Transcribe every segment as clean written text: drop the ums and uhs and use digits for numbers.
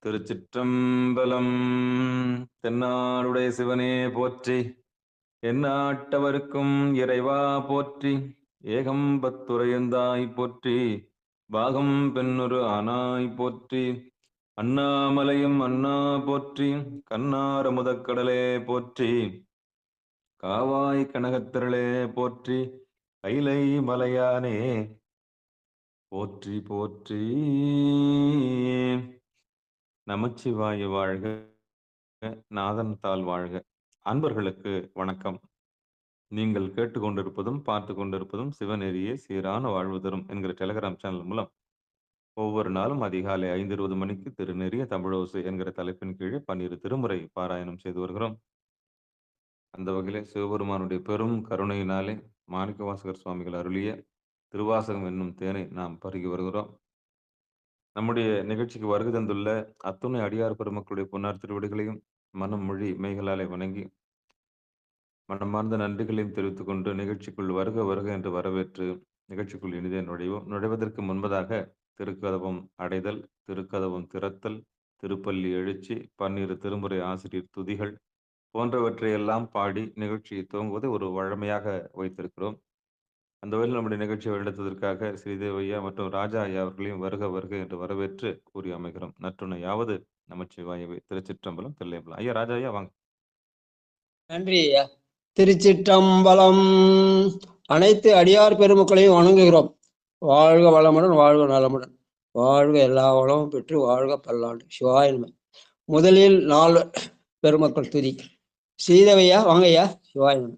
திருச்சிற்றம்பலம். தென்னாடுடைய சிவனே போற்றி, எந்நாட்டவர்க்கும் இறைவா போற்றி. ஏகம்பத்துரையந்தாய் போற்றி, பாகம் பெண்ணுரு ஆனாய் போற்றி. அண்ணாமலையும் அண்ணா போற்றி, கண்ணார முதக்கடலே போற்றி. காவாய் கனகத்திரளே போற்றி, கைலை மலையானே போற்றி போற்றி. நமச்சிவாய வாழ்க, நாதன் தாள் வாழ்க. அன்பர்களுக்கு வணக்கம். நீங்கள் கேட்டுக்கொண்டிருப்பதும் பார்த்து கொண்டிருப்பதும் சிவநெறியே சீரான வாழ்வு தரும் என்கிற டெலிகிராம் சேனல் மூலம் ஒவ்வொரு நாளும் அதிகாலை 5:20 மணிக்கு திருநெறிய தமிழோசை என்கிற தலைப்பின் கீழே 12 திருமுறை பாராயணம் செய்து வருகிறோம். அந்த வகையிலே சிவபெருமானுடைய பெரும் கருணையினாலே மாணிக்கவாசகர் சுவாமிகள் அருளிய திருவாசகம் என்னும் தேனை நாம் பருகி வருகிறோம். நம்முடைய நிகழ்ச்சிக்கு வருகை தந்துள்ள அத்துணை அடியார் பெருமக்களுடைய பொன்னார் திருவடிகளையும் மனம் மொழி மெய்களாலே வணங்கி மனமார்ந்த நன்றிகளையும் தெரிவித்துக் கொண்டு நிகழ்ச்சிக்குள் வருக வருக என்று வரவேற்று நிகழ்ச்சிக்குள் இனிதே நுழைவோம். நுழைவதற்கு முன்பதாக திருக்கதவம் அடைதல், திருக்கதவம் திறத்தல், திருப்பள்ளி எழுச்சி, 12 திருமுறை ஆசிரியர் துதிகள் போன்றவற்றையெல்லாம் பாடி நிகழ்ச்சியை துவங்குவதை ஒரு வழமையாக வைத்திருக்கிறோம். அந்த வகையில் நம்முடைய நிகழ்ச்சியை வழிநடத்துவதற்காக ஸ்ரீதேவையா மற்றும் ராஜா ஐயா அவர்களையும் வருக வருக என்று வரவேற்று கூறி அமைகிறோம். நற்றுணையாவது நமச்சிவாயவே. திருச்சிற்றம்பலம், தில்லையம்பலம். ஐயா ராஜா ஐயா வாங்க. நன்றி ஐயா. திருச்சிற்றம்பலம். அனைத்து அடியார் பெருமக்களையும் வணங்குகிறோம். வாழ்க வளமுடன், வாழ்க நலமுடன், வாழ்க எல்லா வளமும் பெற்று வாழ்க பல்லாண்டு. சிவாயன்மை. முதலில் 4 பெருமக்கள் துதி. ஸ்ரீதவையா வாங்க ஐயா. சிவாயன்மை.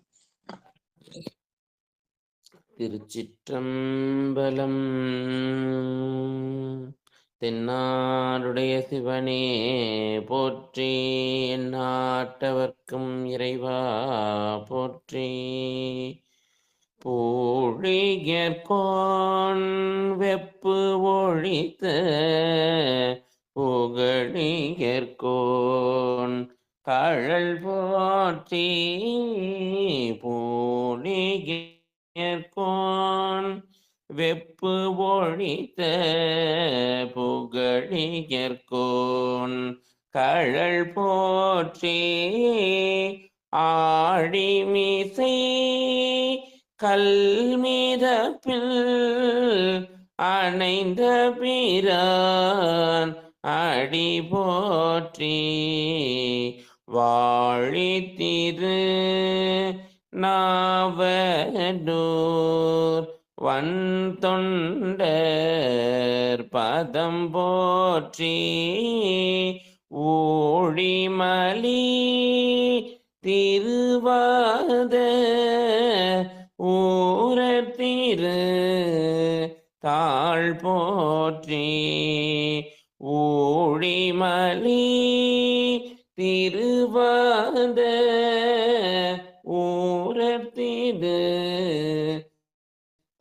திருச்சிற்றம்பலம். தென்னாடுடைய சிவனே போற்றி, எந்நாட்டவர்க்கும் இறைவா போற்றி. பூழிகர்கோன் வெப்பு ஒழித்த புகழிகர்கோன் கழல் போற்றி. பூழிகர்கோன் வெப்பு ஒழித்த புகழிகர்கோன் கழல் போற்றி. ஆழிமிசை கல்மிதப்பில் அணைந்த பிரான் அடி போற்றி. வாழித்திரு நாவடூர் வன்தொண்டர் பதம் போற்றி. ஊழிமலி திருவாத ஊரத்திரு தாழ் போற்றி. ஊழிமலி திருவாத ஊரத்திரு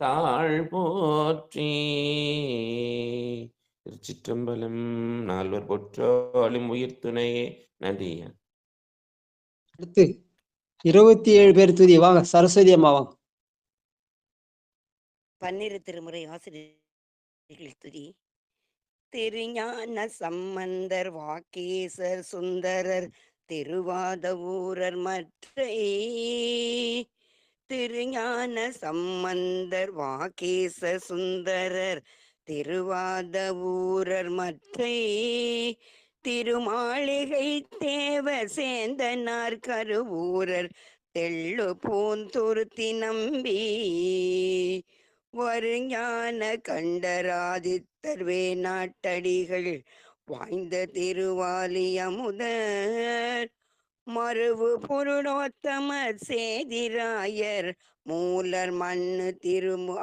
தாழ் போற்றி. திருச்சிற்றம்பலம். 4 பொற்றாலும் உயிர் துணையே. நன்றியா. அடுத்து 27 பேர் துதி. வாங்க சரஸ்வதி அம்மா வாங்க. 12 திருமுறை ஆசிரியர்கள் துதி. திருஞான சம்பந்தர் வாக்கீசர் சுந்தரர் திருவாத ஊரர் மற்றை. திருஞான சம்பந்தர் வாக்கீசர் சுந்தரர் திருவாத ஊரர் மற்றை. திருமாளிகை தேவ சேந்தனார் கருவூரர் தெள்ளு பூந்துருத்தி நம்பி. வருஞான கண்டராதித்தர் வேணாட்டடிகள் வாய்ந்த திருவாலி அமுதர். மருவு புருடோத்தமர் சேதிராயர் மூலர் மண்ணு திருமாலவாயார்.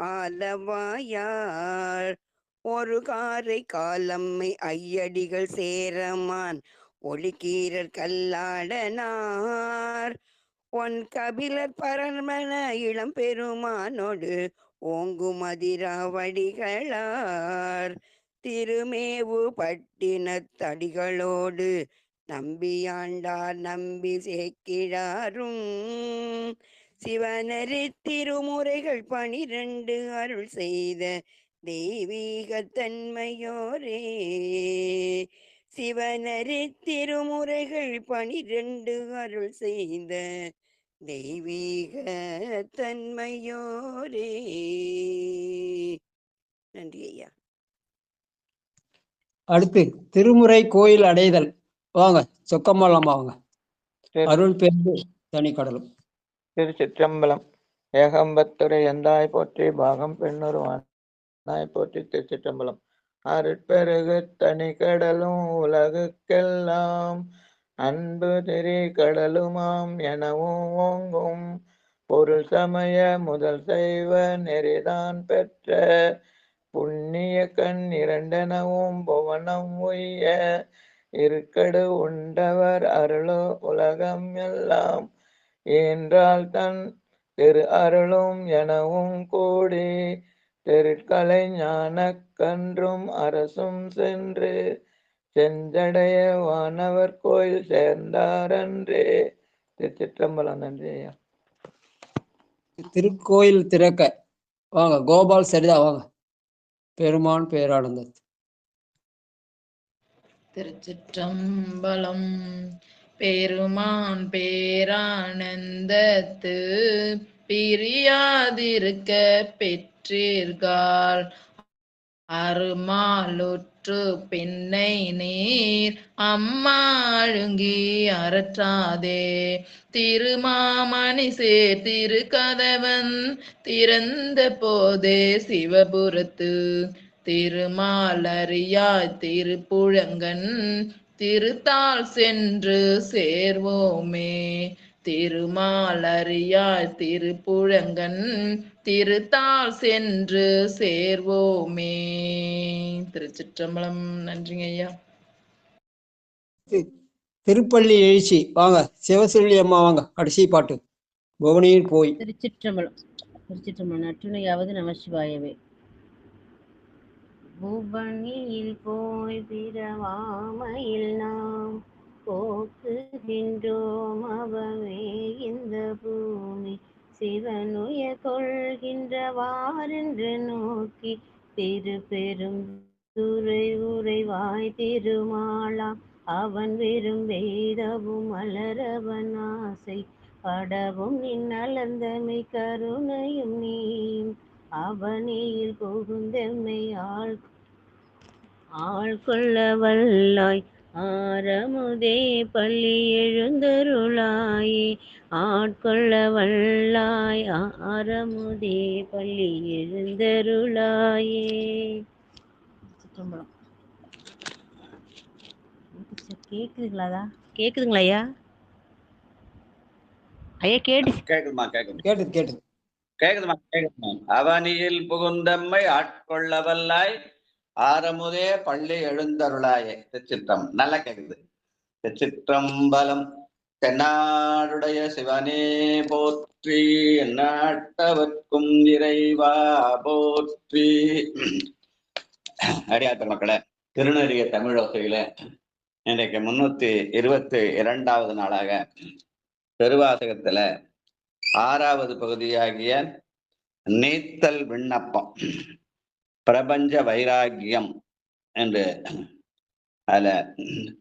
ஒரு காரை காலம்மை ஐயடிகள் சேரமான் ஒளிக்கீரர் கல்லாடனார். ஒன் கபிலர் பரமன இளம் பெருமானோடு ஓங்கும் அதிராவடிகளார். திருமேவு பட்டினத்தடிகளோடு நம்பியாண்டார் நம்பி சேக்கிழாரும். சிவனரி திருமுறைகள் 12 அருள் செய்த தெய்வீக தன்மையோரே. சிவனரி திருமுறைகள் 12 அருள் செய்த தெய்வீக தன்மையோரே. நன்றி ஐயா. அடுத்து திருமுறை கோயில் அடைதல். வாங்க சொக்கம்பலம் வாங்க. அருள் பேருந்து தனி கடலும். திருச்சிற்றம்பலம். ஏகம்பத்துரை எந்தாய் போற்றி, பாகம் பெண்ணுருவானாய் போற்றி. திருச்சிற்றம்பலம். அருட்பெருகு தனி கடலும் உலகுக்கெல்லாம் அன்பு திரி கடலுமாம் எனவும் ஓங்கும் பொருள் சமய முதல் செய்வ நெறிதான் பெற்ற புண்ணிய கண் இரண்டெனவும் புவனம் உய்ய இருக்கடு உண்டவர் அருளோ உலகம் எல்லாம் என்றால் தன் திரு அருளும் எனவும் கூடி திருக்கலை ஞான கன்றும் அரசும் சென்று செஞ்சடைய வானவர் கோயில் சேர்ந்தாரன்றே. திருச்சிற்றம்பலம். நன்றி ஐயா. திருக்கோயில் திறக்க வாங்க. கோபால் சரிதா வாங்க. பெருமான் பேரானந்த. திருச்சிற்றம்பலம். பெருமான் பேரானந்தத்து பிரியாதிருக்க பெற்றீர்கள் அருமாலுற்று பின்னை நீர் அம்மா அழுங்கி அரற்றாதே. திருமாமணி சேர் திருக்கதவன் திறந்த போதே சிவபுரத்து திருமாலறியாய் திருப்புழங்கன் திருத்தாள் சென்று சேர்வோமே. திருமாலறியாய் திருப்புழங்கன் திருத்தாள் சென்று சேர்வோமே. திருச்சிற்றம்பலம். நன்றிங்க ஐயா. திருப்பள்ளி எழுச்சி வாங்க. சிவசொல்லி அம்மா வாங்க. கடைசி பாட்டு புவனியில் போய். திருச்சிற்றம்பலம். திருச்சிற்றம்பலம். நற்றுணையாவது நமசிவாயவே. புவனியில் போய் பிறவாமையில் நாம் போக்குகின்றோம் அவவே இந்த பூமி சிவனுய கொள்கின்றவாரென்று நோக்கி திருப்பெரும் துறை உறைவாய் திருமாலா அவன் வெறும் வேதவும் மலரவன் ஆசை படவும் நின்னலந்தமை கருணையும் நீயும் அவனியில் புகுந்தெம்மை ஆள்கொள்ள வல்லாய் ஆரமுதே பள்ளி எழுந்தருளாயே. ஆட்கொள்ள வல்லாய் ஆரமுதே பள்ளி எழுந்தருளாயே. கேக்குதுங்களா? கேக்குதுங்களா ஐயா? ஐயா கேக்குதுமா அவனியில் புகுந்தம்மை ஆட்கொள்ளவல்லாய் ஆரமுதே பள்ளி எழுந்தருளாயே. திருச்சிற்றம். நல்லா கேக்குது. திருச்சிற்றம்பலம். தென்னாடுடைய சிவனே போற்றி, எந்நாட்டவர்க்கும் இறைவா போற்றி. அடியாத்த மக்களே, திருநெறிய தமிழோசையில இன்றைக்கு 322வது நாளாக பெருவாசகத்துல 6வது பகுதியாகிய நீத்தல் விண்ணப்பம் பிரபஞ்ச வைராகியம் என்று அதுல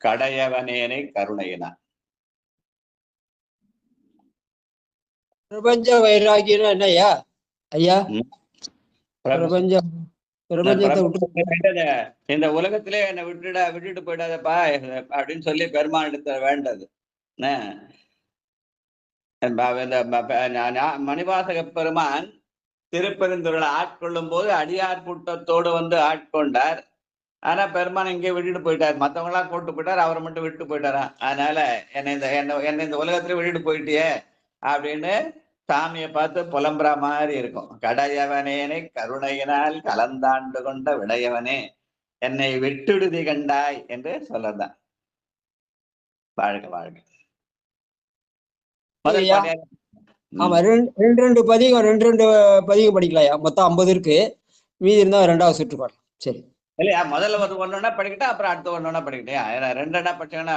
கடையவனேனை கருணையினார். பிரபஞ்ச வைராகியம் என்னையா ஐயா? பிரபஞ்சத்தை இந்த உலகத்திலே என்னை விட்டுட்டு போயிடாதப்பா அப்படின்னு சொல்லி பெருமான் எடுத்த வேண்டது. மணிவாசக பெருமான் திருப்பெருந்துறையை ஆட்கொள்ளும் போது அடியார் கூட்டத்தோடு வந்து ஆட்கொண்டார். ஆனா பெருமான் இங்கே விட்டுட்டு போயிட்டார். மற்றவங்க எல்லாம் கூட்டு போயிட்டார், அவரை மட்டும் விட்டு போயிட்டாரா. அதனால என்னை இந்த உலகத்துல விட்டுட்டு போயிட்டியே அப்படின்னு சாமியை பார்த்து புலம்புற மாதிரி இருக்கும். கடையவனேனை கருணையினால் கலந்தாண்டு கொண்ட விடையவனே என்னை விட்டுடுதி கண்டாய் என்று சொல்லதான். வாழ்க வாழ்க. ஆமா, ரெண்டு பதிகம் படிக்கலாயா? மொத்தம் 50 இருக்கு. மீதி இருந்தா 2வது சுற்று பாடலாம். சரி இல்லையா? முதல்ல ஒன்னொன்னா படிக்கிட்டா அப்புறம் அடுத்த ஒன்னொன்னா படிக்கிட்டே 2 படிச்சாங்கன்னா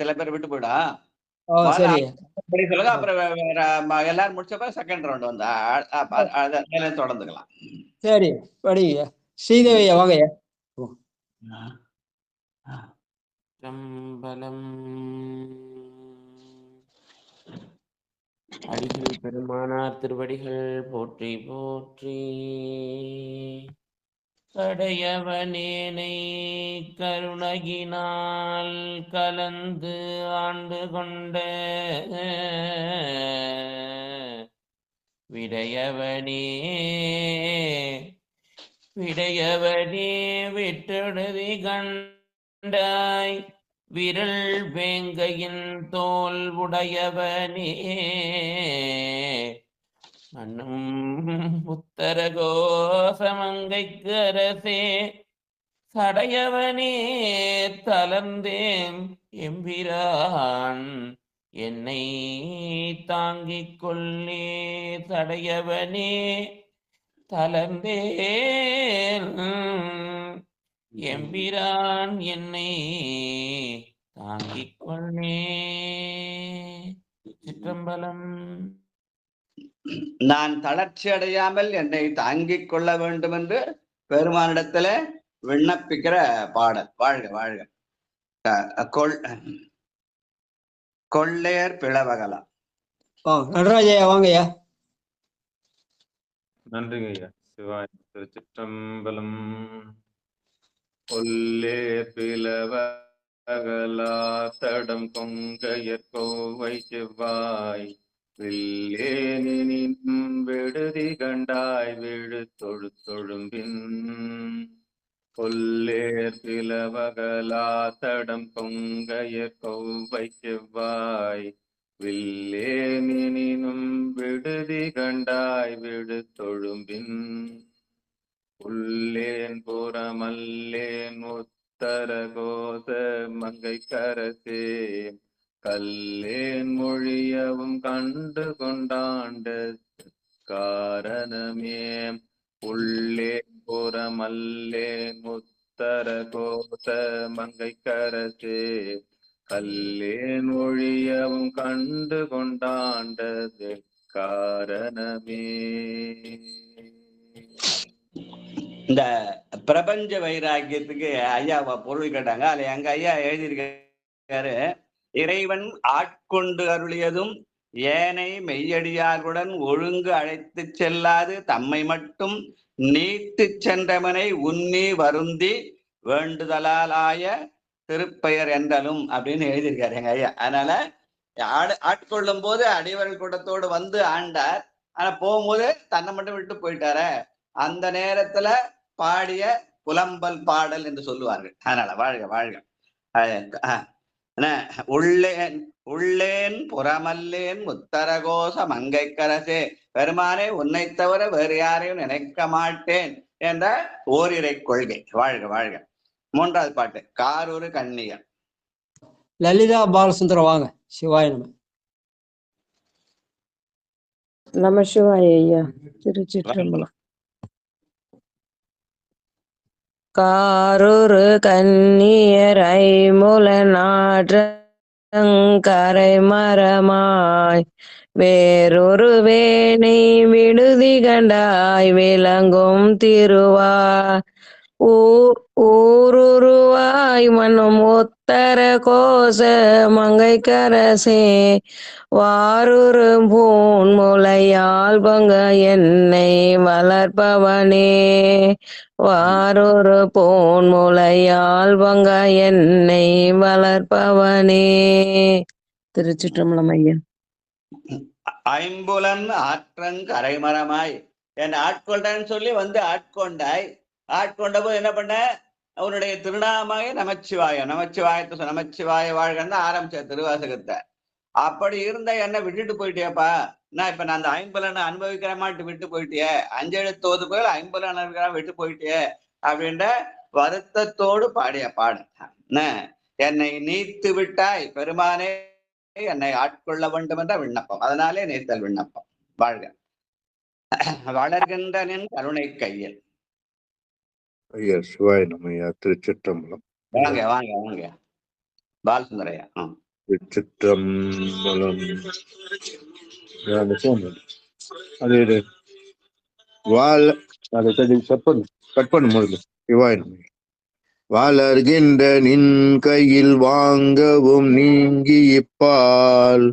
சில பேர் விட்டு போயிடும். சரி சொல்லுங்க. அப்புறம் எல்லாரும் முடிச்சப்ப செகண்ட் ரவுண்ட் வந்து தொடர்ந்துக்கலாம். சரி படிங்க. ஸ்ரீதேவியா வாங்கய்யா. திருச்சிற்றம்பலம். அடிகள் பெருமானார் திருவடிகள் போற்றி போற்றி. கடையவனேனை கருணகினால் கலந்து ஆண்டு கொண்ட விடையவனே விடையவனே விட்டெழுதி கண்டாய் விரல் வேங்கையின் தோல் உடையவனே மன்னும் உத்தர கோசமங்கைக்கு அரசே சடையவனே தளர்ந்தேன் எம்பிரான் என்னை தாங்கிக் கொள்ளே. சடையவனே தளர்ந்தேன் எம்பிரான் என்னை தாங்கிக் கொள்ளே. சிற்றம்பலம். நான் தளர்ச்சி அடையாமல் என்னை தாங்கிக் கொள்ள வேண்டும் என்று பெருமானிடத்துல விண்ணப்பிக்கிற பாடல். வாழ்க வாழ்க. கொள்ளையர் பிளவகலாம். நடராஜயா வாங்கய்யா. நன்றிங்க ஐயா. சிவாய். திருச்சிற்றம்பலம். கொல்லே பிளவகலா தடம் கொங்கையற் கோவை செவ்வாய் வில்லேனினும் விடுதி கண்டாய் விழு தொழு தொழும்பின். கொல்லேர் பிளவகலா தடம் கொங்கையற் கோவை செவ்வாய் வில்லேனினும் விடுதி கண்டாய் விழு தொழும்பின். உள்ளேன் புறமல்லேன் உத்தர கோச மங்கை கரசே கல்லேன் மொழியவும் கண்டு கொண்டாண்ட காரணமே. உள்ளேன் புறமல்லேன் உத்தர கோச மங்கை கரசே கல்லேன் மொழியவும் கண்டு கொண்டாண்டது காரணமே. இந்த பிரபஞ்ச வைராக்கியத்துக்கு ஐயா பொருள் கேட்டாங்க. அதுல எங்க ஐயா எழுதியிருக்காரு, இறைவன் ஆட்கொண்டு அருளியதும் ஏனை மெய்யடியார்களுடன் ஒழுங்கு அழைத்து செல்லாது தம்மை மட்டும் நீட்டு சென்றவனை உன்னி வருந்தி வேண்டுதலாலாய திருப்பெயர் என்றலும் அப்படின்னு எழுதியிருக்காரு எங்க ஐயா. அதனால ஆட்கொள்ளும் போது அடிவர்கள் கூட்டத்தோடு வந்து ஆண்டார். ஆனா போகும்போது தன்னை மட்டும் விட்டு போயிட்டார. அந்த நேரத்துல பாடிய புலம்பல் பாடல் என்று சொல்லுவார்கள். அதனால வாழ்க வாழ்க. உள்ளேன் புறமல்லேன் முத்தரகோச மங்கைக்கரசே பெருமானே உன்னை தவிர வேறு யாரையும் நினைக்க மாட்டேன் என்ற ஓரிரை கொள்கை. வாழ்க வாழ்க. மூன்றாவது பாட்டு காரூர் கண்ணியர். லலிதா பாலசுந்தரம் வாங்க. சிவாய நம. நம சிவாய ஐயா. திருச்சிற்றம்பலம். காரொரு கண்ணியர் ஐமுல நாற்றங்கரை மரமாய் வேறொரு வேணை விடுதி கண்டாய் விளங்கும் திருவாய் ஊருருவாய் மன்னும் உத்தர கோச மங்கைக்கரசே வாருரு பூன் முலையால் பங்க என்னை வளர்ப்பவனே வாரொரு பூன் முலையால் பங்க என்னை வளர்ப்பவனே. திருச்சிற்றம்பலம் ஐயா. ஐம்புலன் ஆற்றங்கரைமரமாய் என்னை ஆட்கொண்டான்னு சொல்லி வந்து ஆட்கொண்டாய். ஆட்கொண்ட போது என்ன பண்ண, அவனுடைய திருநாமாய நமச்சிவாயம். நமச்சிவாய வாழ்கன்னு ஆரம்பிச்ச திருவாசகத்தை. அப்படி இருந்த என்ன விட்டுட்டு போயிட்டியப்பா. நான் இப்ப நான் அந்த ஐம்புலனை அனுபவிக்கிற மாட்டு விட்டு போயிட்டியே, அஞ்செழுத்தோது போய் ஐம்புலன் விட்டு போயிட்டியே அப்படின்ற வருத்தத்தோடு பாடிய பாடு. என்னை நீத்து விட்டாய் பெருமானே என்னை ஆட்கொள்ள வேண்டும் என்ற விண்ணப்பம். அதனாலே நீத்தல் விண்ணப்பம். வாழ்க. வளர்கின்றனின் கருணை கையில். ஐயா சிவாய நமயா. திருச்சிற்றம்பலம். வாங்க வாங்க வாங்க பாலசுந்தரையா. திருச்சிற்றம்பலம். அது வால் அதை கட் பண்ணு முதல்ல. சிவாய நமயா. வளர்கின்ற நின் கையில் வாங்கவும் நீங்கி இப்பால்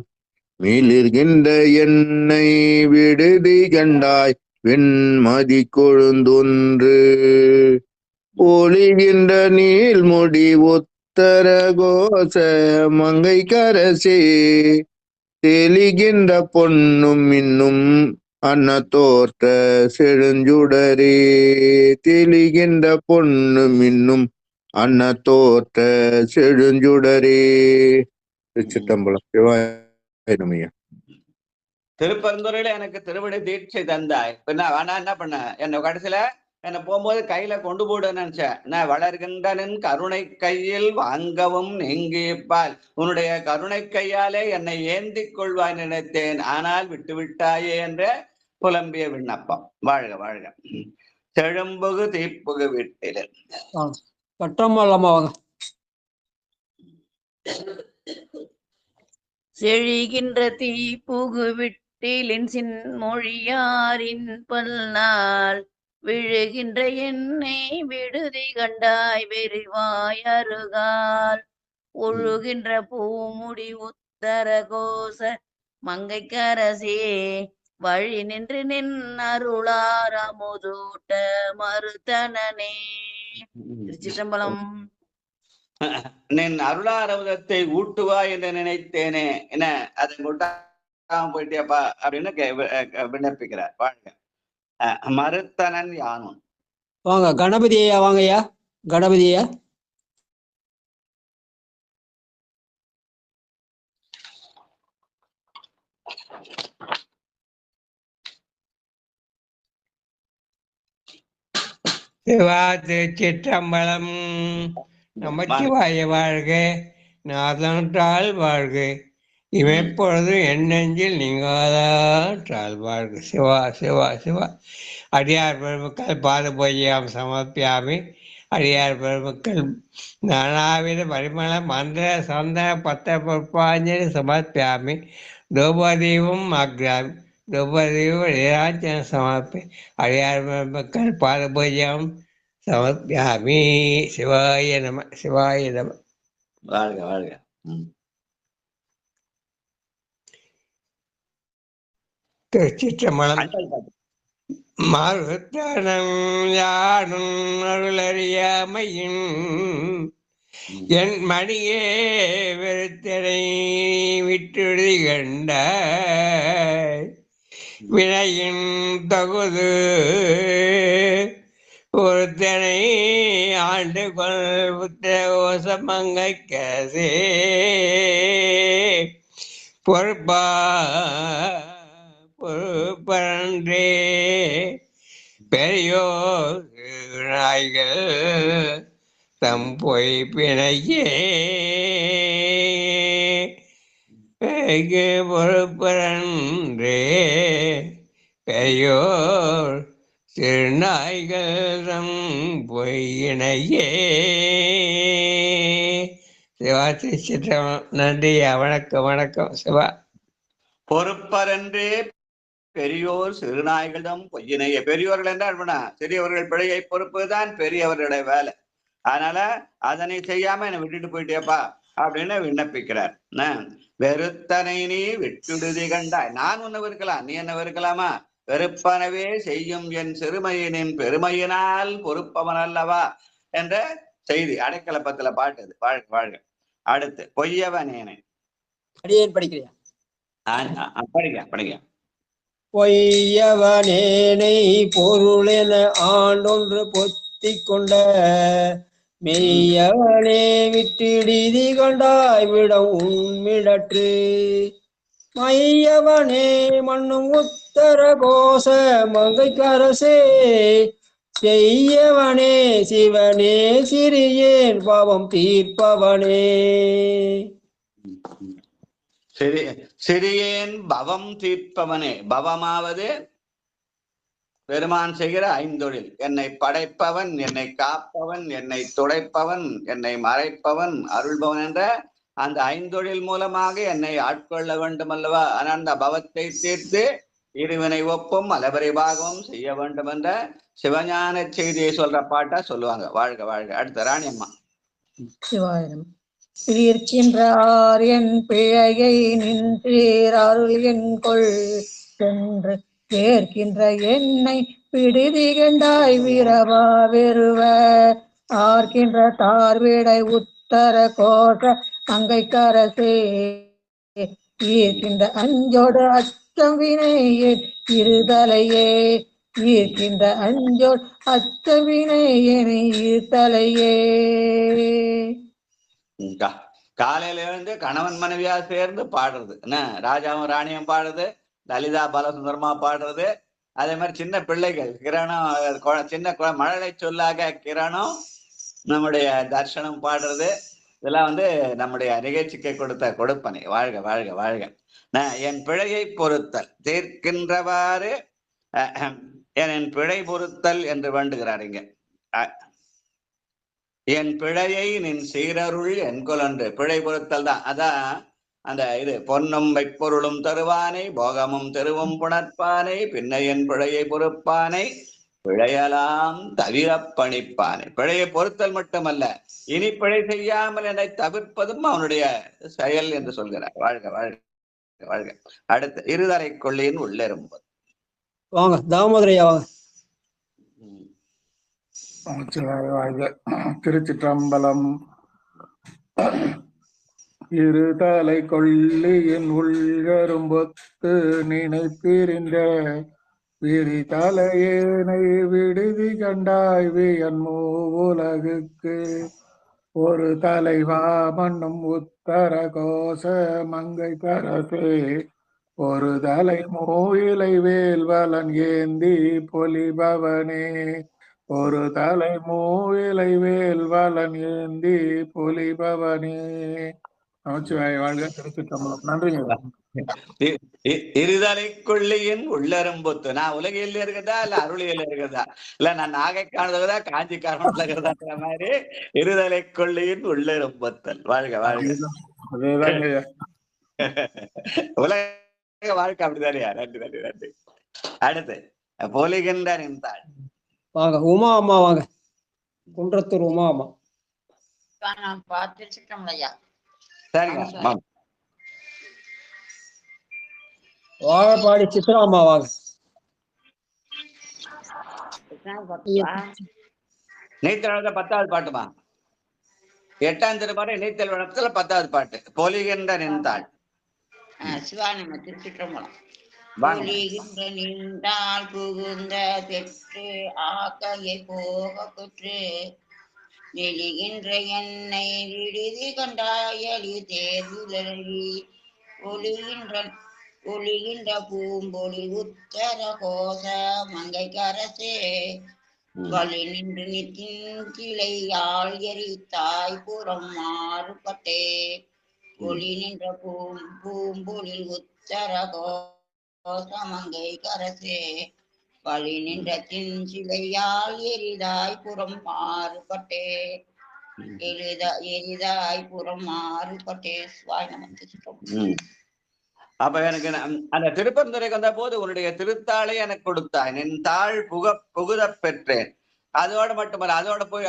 மிளிர்கின்ற என்னை விடுதி கண்டாய் வெண்மதி கொழுந்தொன்று ஒளிகின்ற நீள்முடி உத்தர கோச மங்கை கரசே தெளிகின்ற பொன்னும் இன்னும் அன்னத்தோர்த்த செழுஞ்சுடரே தெளிகின்ற பொன்னும் இன்னும் அன்னத்தோர்த்த செழுஞ்சுடரே. திருச்சிட்டம்பலம். சிவாய. திருப்பரந்துரையில எனக்கு திருவிடை தீட்சை தந்தாய். பின்ன ஆனா என்ன பண்ண, என்ன கடைசியில என்ன போகும்போது கையில கொண்டு போட நினைச்சேன். நான் வளர்கின்றனின் கருணை கையில் வாங்கவும் நீங்கிப்பால் உன்னுடைய கருணை கையாலே என்னை ஏந்திக் கொள்வாய் நினைத்தேன், ஆனால் விட்டு விட்டாயே என்ற புலம்பிய விண்ணப்பம். வாழ்க வாழ்க. செழும்புகு தீப்புகு வீட்டில் கட்டமல்லமா வாங்க. செழிகின்ற தீப்புகு விட்டிலின் சின்மொழியாரின் பல்நாள் விழுகின்ற என்னை விடுதி கண்டாய் வெறிவாய் அருகால் ஒழுகின்ற பூமுடி உத்தர கோச மங்கைக்கரசே வழி நின்று நின் அருளார் அமுதூட்ட மறுத்தனனே. திருச்சிற்றம்பலம். நின் அருளாரமுதத்தை ஊட்டுவா என்று நினைத்தேனே, என்ன அதை கொட்டாம போயிட்டியாப்பா அப்படின்னு விண்ணப்பிக்கிறார். வாழ்க. மறுத்தனன் யானும். வாங்க கணபதி ஐயா, வாங்க ஐயா கணபதி ஐயா. திருச்சிற்றம்பலம். நமச்சிவாய வாழ்க. நாதன்றால் வாழ்க. இமைப்பொழுது என் நெஞ்சில் நீங்காதால் வாழ்க. சிவா சிவா சிவா. அடியார் பெருமக்கள் பாதபூஜையாம் சமர்ப்பியாமி. அடியார் பெருமக்கள் நானாவித பரிமள மந்திர சந்தன பத்திர புஷ்பாஞ்சலி சமர்ப்பியாமி. தூபதீபம் அக்ராமி. தூபதீபம் நிராஞ்சன சமர்ப்பி. அடியார் பெருமக்கள் பாதபூஜையாம் சமர்ப்பியாமி. சிவாய நம. சிவாய நம. வாழ்க வாழ்க. திருச்சிற்றம்பலம். மறுத்தனம் யானும் அருளறியாமையின் என் மணியே வெறுத்தனை விட்டுடுதி கண்ட வினையின் தகுது ஒருத்தனை ஆண்டு கொள் புத்திரகோசமங்கை கசே பொறுப்பா பொறுப்பன்றே பெரியோர் நாய்கள் தம் பொய் பிணையே பொறுப்பன்றே பெரியோர் திருநாய்கள் தம் பொய்யினையே. சிவா. திருச்சிற்றம்பலம். நன்றி. வணக்கம் வணக்கம். சிவா. பொறுப்பரன்றே பெரியோர் சிறுநாய்களிடம் பொய்யினையே. பெரியோர்கள் என்றால் சிறியவர்கள் பிழையை பொறுப்புதான் பெரியவர்களுடைய வேலை. அதனால அதனை செய்யாம என்னை விட்டுட்டு போயிட்டேப்பா அப்படின்னு விண்ணப்பிக்கிறார். வெறுத்தனை நீ விட்டுடுதி கண்டாய். நான் உன்னை வெறுக்கலாம், நீ என்ன வெறுக்கலாமா? வெறுப்பனவே செய்யும் என் சிறுமையினின் பெருமையினால் பொறுப்பவன் அல்லவா என்ற செய்தி அடைக்கலப்பத்துல பாட்டுது. வாழ்க வாழ்க. அடுத்து பொய்யவனேனை. அடியேன் படிக்கிறேன். படிக்க. பொய்யவனேனை பொருளென ஆண்டொன்று பொத்திக் கொண்ட மெய்யவனே விட்டிடிதி கண்டாய் விடம் உண்மிடற்று மையவனே மண்ணும் உத்தர கோச மங்கைக்கரசே செய்யவனே சிவனே சிறியேன் பாவம் தீர்ப்பவனே. சிறியேன் பவம் தீர்ப்பவனே. பவமாவது பெருமான் செய்கிற ஐந்தொழில். என்னை படைப்பவன், என்னை காப்பவன், என்னை துடைப்பவன், என்னை மறைப்பவன், அருள்பவன் என்ற அந்த ஐந்தொழில் மூலமாக என்னை ஆட்கொள்ள வேண்டும் அல்லவா? ஆனால் அந்த பவத்தை தீர்த்து இருவினை ஒப்பும் மலபரி பாகமும் செய்ய வேண்டும் என்ற சிவஞான செய்தியை சொல்ற பாட்டா சொல்லுவாங்க. வாழ்க வாழ்க. அடுத்த ராணி அம்மா. சிவாயிரம் இருக்கின்றார் என் பிழையை நின்றீர் அருள் என் கொள் சென்று கேட்கின்ற என்னை பிடிதி கண்டாய் வீரவா வெறுவ ஆர்க்கின்ற தார்விடை உத்தர கோஷ அங்கை கரசே ஈர்க்கின்ற அஞ்சோடு அச்சம் வினையே இருதலையே ஈர்க்கின்ற அஞ்சோடு அச்சம் வினையனை ஈர்த்தலையே. காலையில இருந்து கணவன் மனைவியா சேர்ந்து பாடுறது என்ன, ராஜாவும் ராணியும் பாடுறது, லலிதா பாலசுந்தரமா பாடுறது, அதே மாதிரி சின்ன பிள்ளைகள் கிரணம், சின்ன மழலை சொல்லாக கிரணம், நம்முடைய தர்ஷனம் பாடுறது, இதெல்லாம் நம்முடைய நிகழ்ச்சிக்கு கொடுத்த கொடுப்பனை. வாழ்க வாழ்க வாழ்க. என் பிழையை பொறுத்தல் தீர்க்கின்றவாறு என் பிழை பொறுத்தல் என்று வேண்டுகிறார் இங்க. என் பிழையை நின் சீரருள் என்கொலன்று. பிழை பொறுத்தல் தான். அதான் அந்த இது பொன்னும் வைப்பொருளும் தருவானை போகமும் தெருவும் புணர்ப்பானை பின்ன என் பிழையை பொறுப்பானை பிழையலாம் தவிர பணிப்பானை. பிழையை பொறுத்தல் மட்டுமல்ல, இனி பிழை செய்யாமல் என்னை தவிர்ப்பதும் அவனுடைய செயல் என்று சொல்கிறார். வாழ்க வாழ்க வாழ்க. அடுத்து இருதலை கொள்ளியின் உள்ளெரும்பு. வாங்க தாமோதரையா வாங்க. திருச்சிற்றம்பலம். இருதலை கொள்ளியின் உள்கரும்பொத்து நினைப்பிரிந்த விரிதலையேனை விடுதி கண்டாய் வியன் மூவுலகுக்கு ஒரு தலைவா மண்ணும் உத்தர கோச மங்கை கரசே ஒரு தலை மூயிலை வேல்வலன் ஏந்தி பொலிபவனே ஒரு தலை மூவிலை வேல்வலன் ஏந்தி பொலிபவனே. நமச்சிவாய வாழ்க. திருச்சிற்றம்பலம். நன்றிங்க. இருதலை கொள்ளியின் உள்ளரும்பொத்து. நான் உலகில் இருக்கிறதா இல்ல அருளியில் இருக்கிறதா இல்ல நான் நாகை காணுறதா காஞ்சி காரணத்துல இருக்கிறதா மாதிரி இருதலை கொள்ளியின் உள்ளரும்பொத்தல். வாழ்க வாழ்க. உலக வாழ்க்கை அப்படிதானே. நன்றி நன்றி நன்றி. அடுத்து பொலிகின்ற நின்றாள். வாங்க உமா அம்மா வாங்க. குன்றத்தூர் உமா அம்மா. வாழப்பாடி சித்ரா அம்மா வாங்க. நீத்தல் 10வது பாட்டுமா? 8ஆம் திருப்பாட்டு நீத்தல் வனத்துல 10வது பாட்டு. பொலிகின்ற நின்றாள். சிவானம திருச்சிற்றம்பலம். பொலிகின்ற நின்றால் புகுந்த பெற்று ஆக்கையை போக பெற்று நெலிகின்ற என்னை விடுதி கண்டாயலி தேர்வுலி ஒளிகின்ற பூம்பொலி உத்தர கோச மங்கை கரசே வலி நின்று நிற்கின் கிளையால் எரித்தாய் புறம் மாறுபட்டே ஒளி நின்ற பூம்பொலில் உத்தர கோசமங்கை கரசே வழி நின்ற தின் சிலையால் எரிதாய் புறம் மாறுபட்டே எரிதாய் புறம் மாறுபட்டே. சுவாய் நமக்கு. அப்ப எனக்கு அந்த திருப்பரந்துரைக்கு வந்த போது உன்னுடைய திருத்தாளை எனக்கு கொடுத்தாய், நின் தாள் புகுத பெற்றேன். அதோட மட்டுமல்ல, அதோட போய்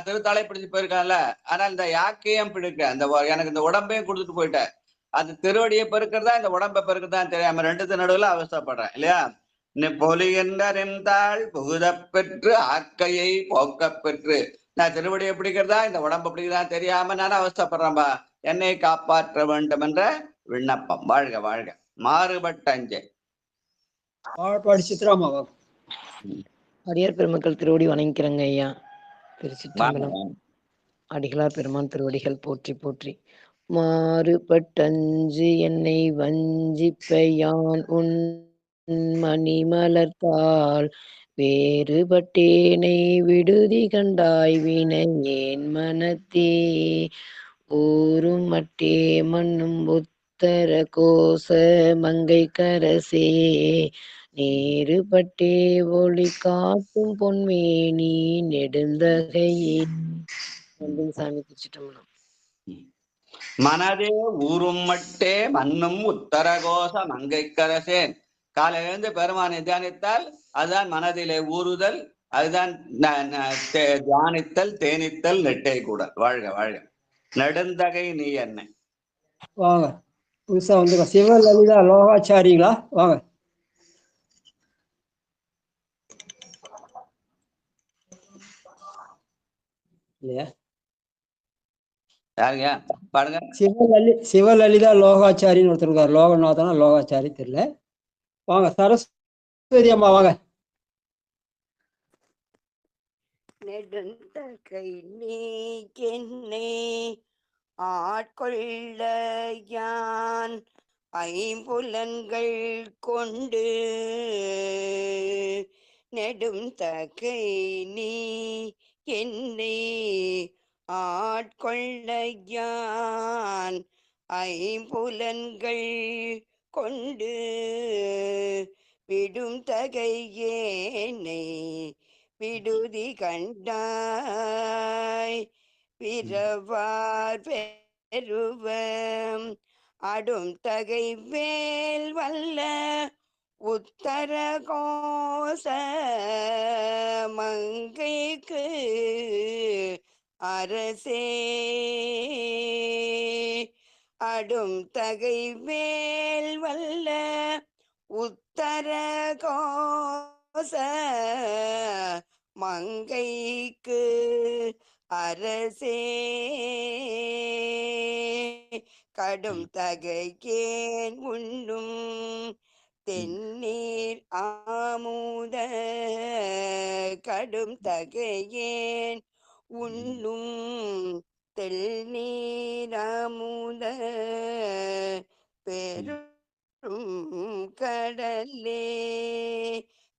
திருத்தாளை பிடிச்சு போயிருக்கான்ல, ஆனா இந்த யாக்கையும் பிடிக்க அந்த எனக்கு இந்த உடம்பையும் கொடுத்துட்டு போயிட்டேன். அது திருவடியை பெருக்கிறதா இந்த உடம்பை பெருக்கிறதா தெரியாம ரெண்டுத்து நடுவுல அவஸ்தப்படுறேன் இல்லையா. பொலிகின்ற நின்றாள் புகுத பெற்று ஆக்கையை போக்க பெற்று. நான் திருவடியை பிடிக்கிறதா இந்த உடம்பை பிடிக்கிறதா தெரியாம நான் அவஸ்தப்படுறேன்பா, என்னை காப்பாற்ற வேண்டும் என்ற விண்ணப்பம். வாழ்க வாழ்க. மாறுபட்ட அஞ்சே. வாழப்பாடி சித்ராமா வாங்க. அடியார் பெருமக்கள் திருவடி வணங்கிக்கிறங்க ஐயா. திருச்சிற்றம்பலம். அடிகளார் பெருமான் திருவடிகள் போற்றி போற்றி. மாறுபட்டஞ்சு என்னை வஞ்சிப்பையான் உன் மணி மலர்த்தாள் வேறுபட்டேனை விடுதி கண்டாய் வினையேன் மனத்தே ஊரும் மட்டே மண்ணும் உத்தர கோச மங்கை கரசே நேருபட்டே ஒளி காட்டும் பொன்மேனி நெடுந்தகையே. சாமி திருச்சிட்டம்பலம். மனதே ஊரும் மட்டே மண்ணும் உத்தரகோச மங்கை கரசேன் காலையில இருந்து பெருமானை தியானித்தால் அதுதான் மனதிலே ஊறுதல், அதுதான் தியானித்தல், தேனித்தல், நெட்டை கூட. வாழ்க வாழ்க. நெடுந்தகை நீ என்னை. வாங்க புதுசா வந்துருக்க சிவலலிதா லோகாச்சாரிங்களா? வாங்க. இல்லையா? யாருங்க பாருங்க. சிவலலிதா லோகாச்சாரின்னு ஒருத்தர் இருக்காரு. லோகநாதனா லோகாச்சாரி தெரியல. வாங்க சரஸ்வதி அம்மா வாங்க. நெடுந்தகை நீ என்னை ஆட்கொள்ள யான் ஐம்புலன்கள் கொண்டு நெடும் தகை நீ என்னை ஆட்கொள்ள யான் ஐம்புலன்கள் கொண்டு விடும் தகையேனை விடுதி கண்டாய் பிறவார் பெருவம் அடும் தகை வேல் வல்ல உத்தர கோச மங்கைக்கு அரசே அடும் தகை வேல் வல்ல உத்தர கோச மங்கைக்கு அரசே கடும் தகையேன் உண்ணும் தென்னீர் ஆமுத கடும் தகையேன் உண்ணும் தென்னீர் ஆமுத பெரும் கடலே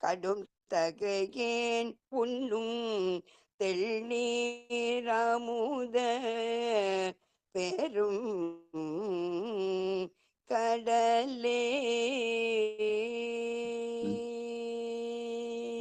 கடும் தகையேன் உண்ணும் தெள்நீராமுத பெரும் கடலே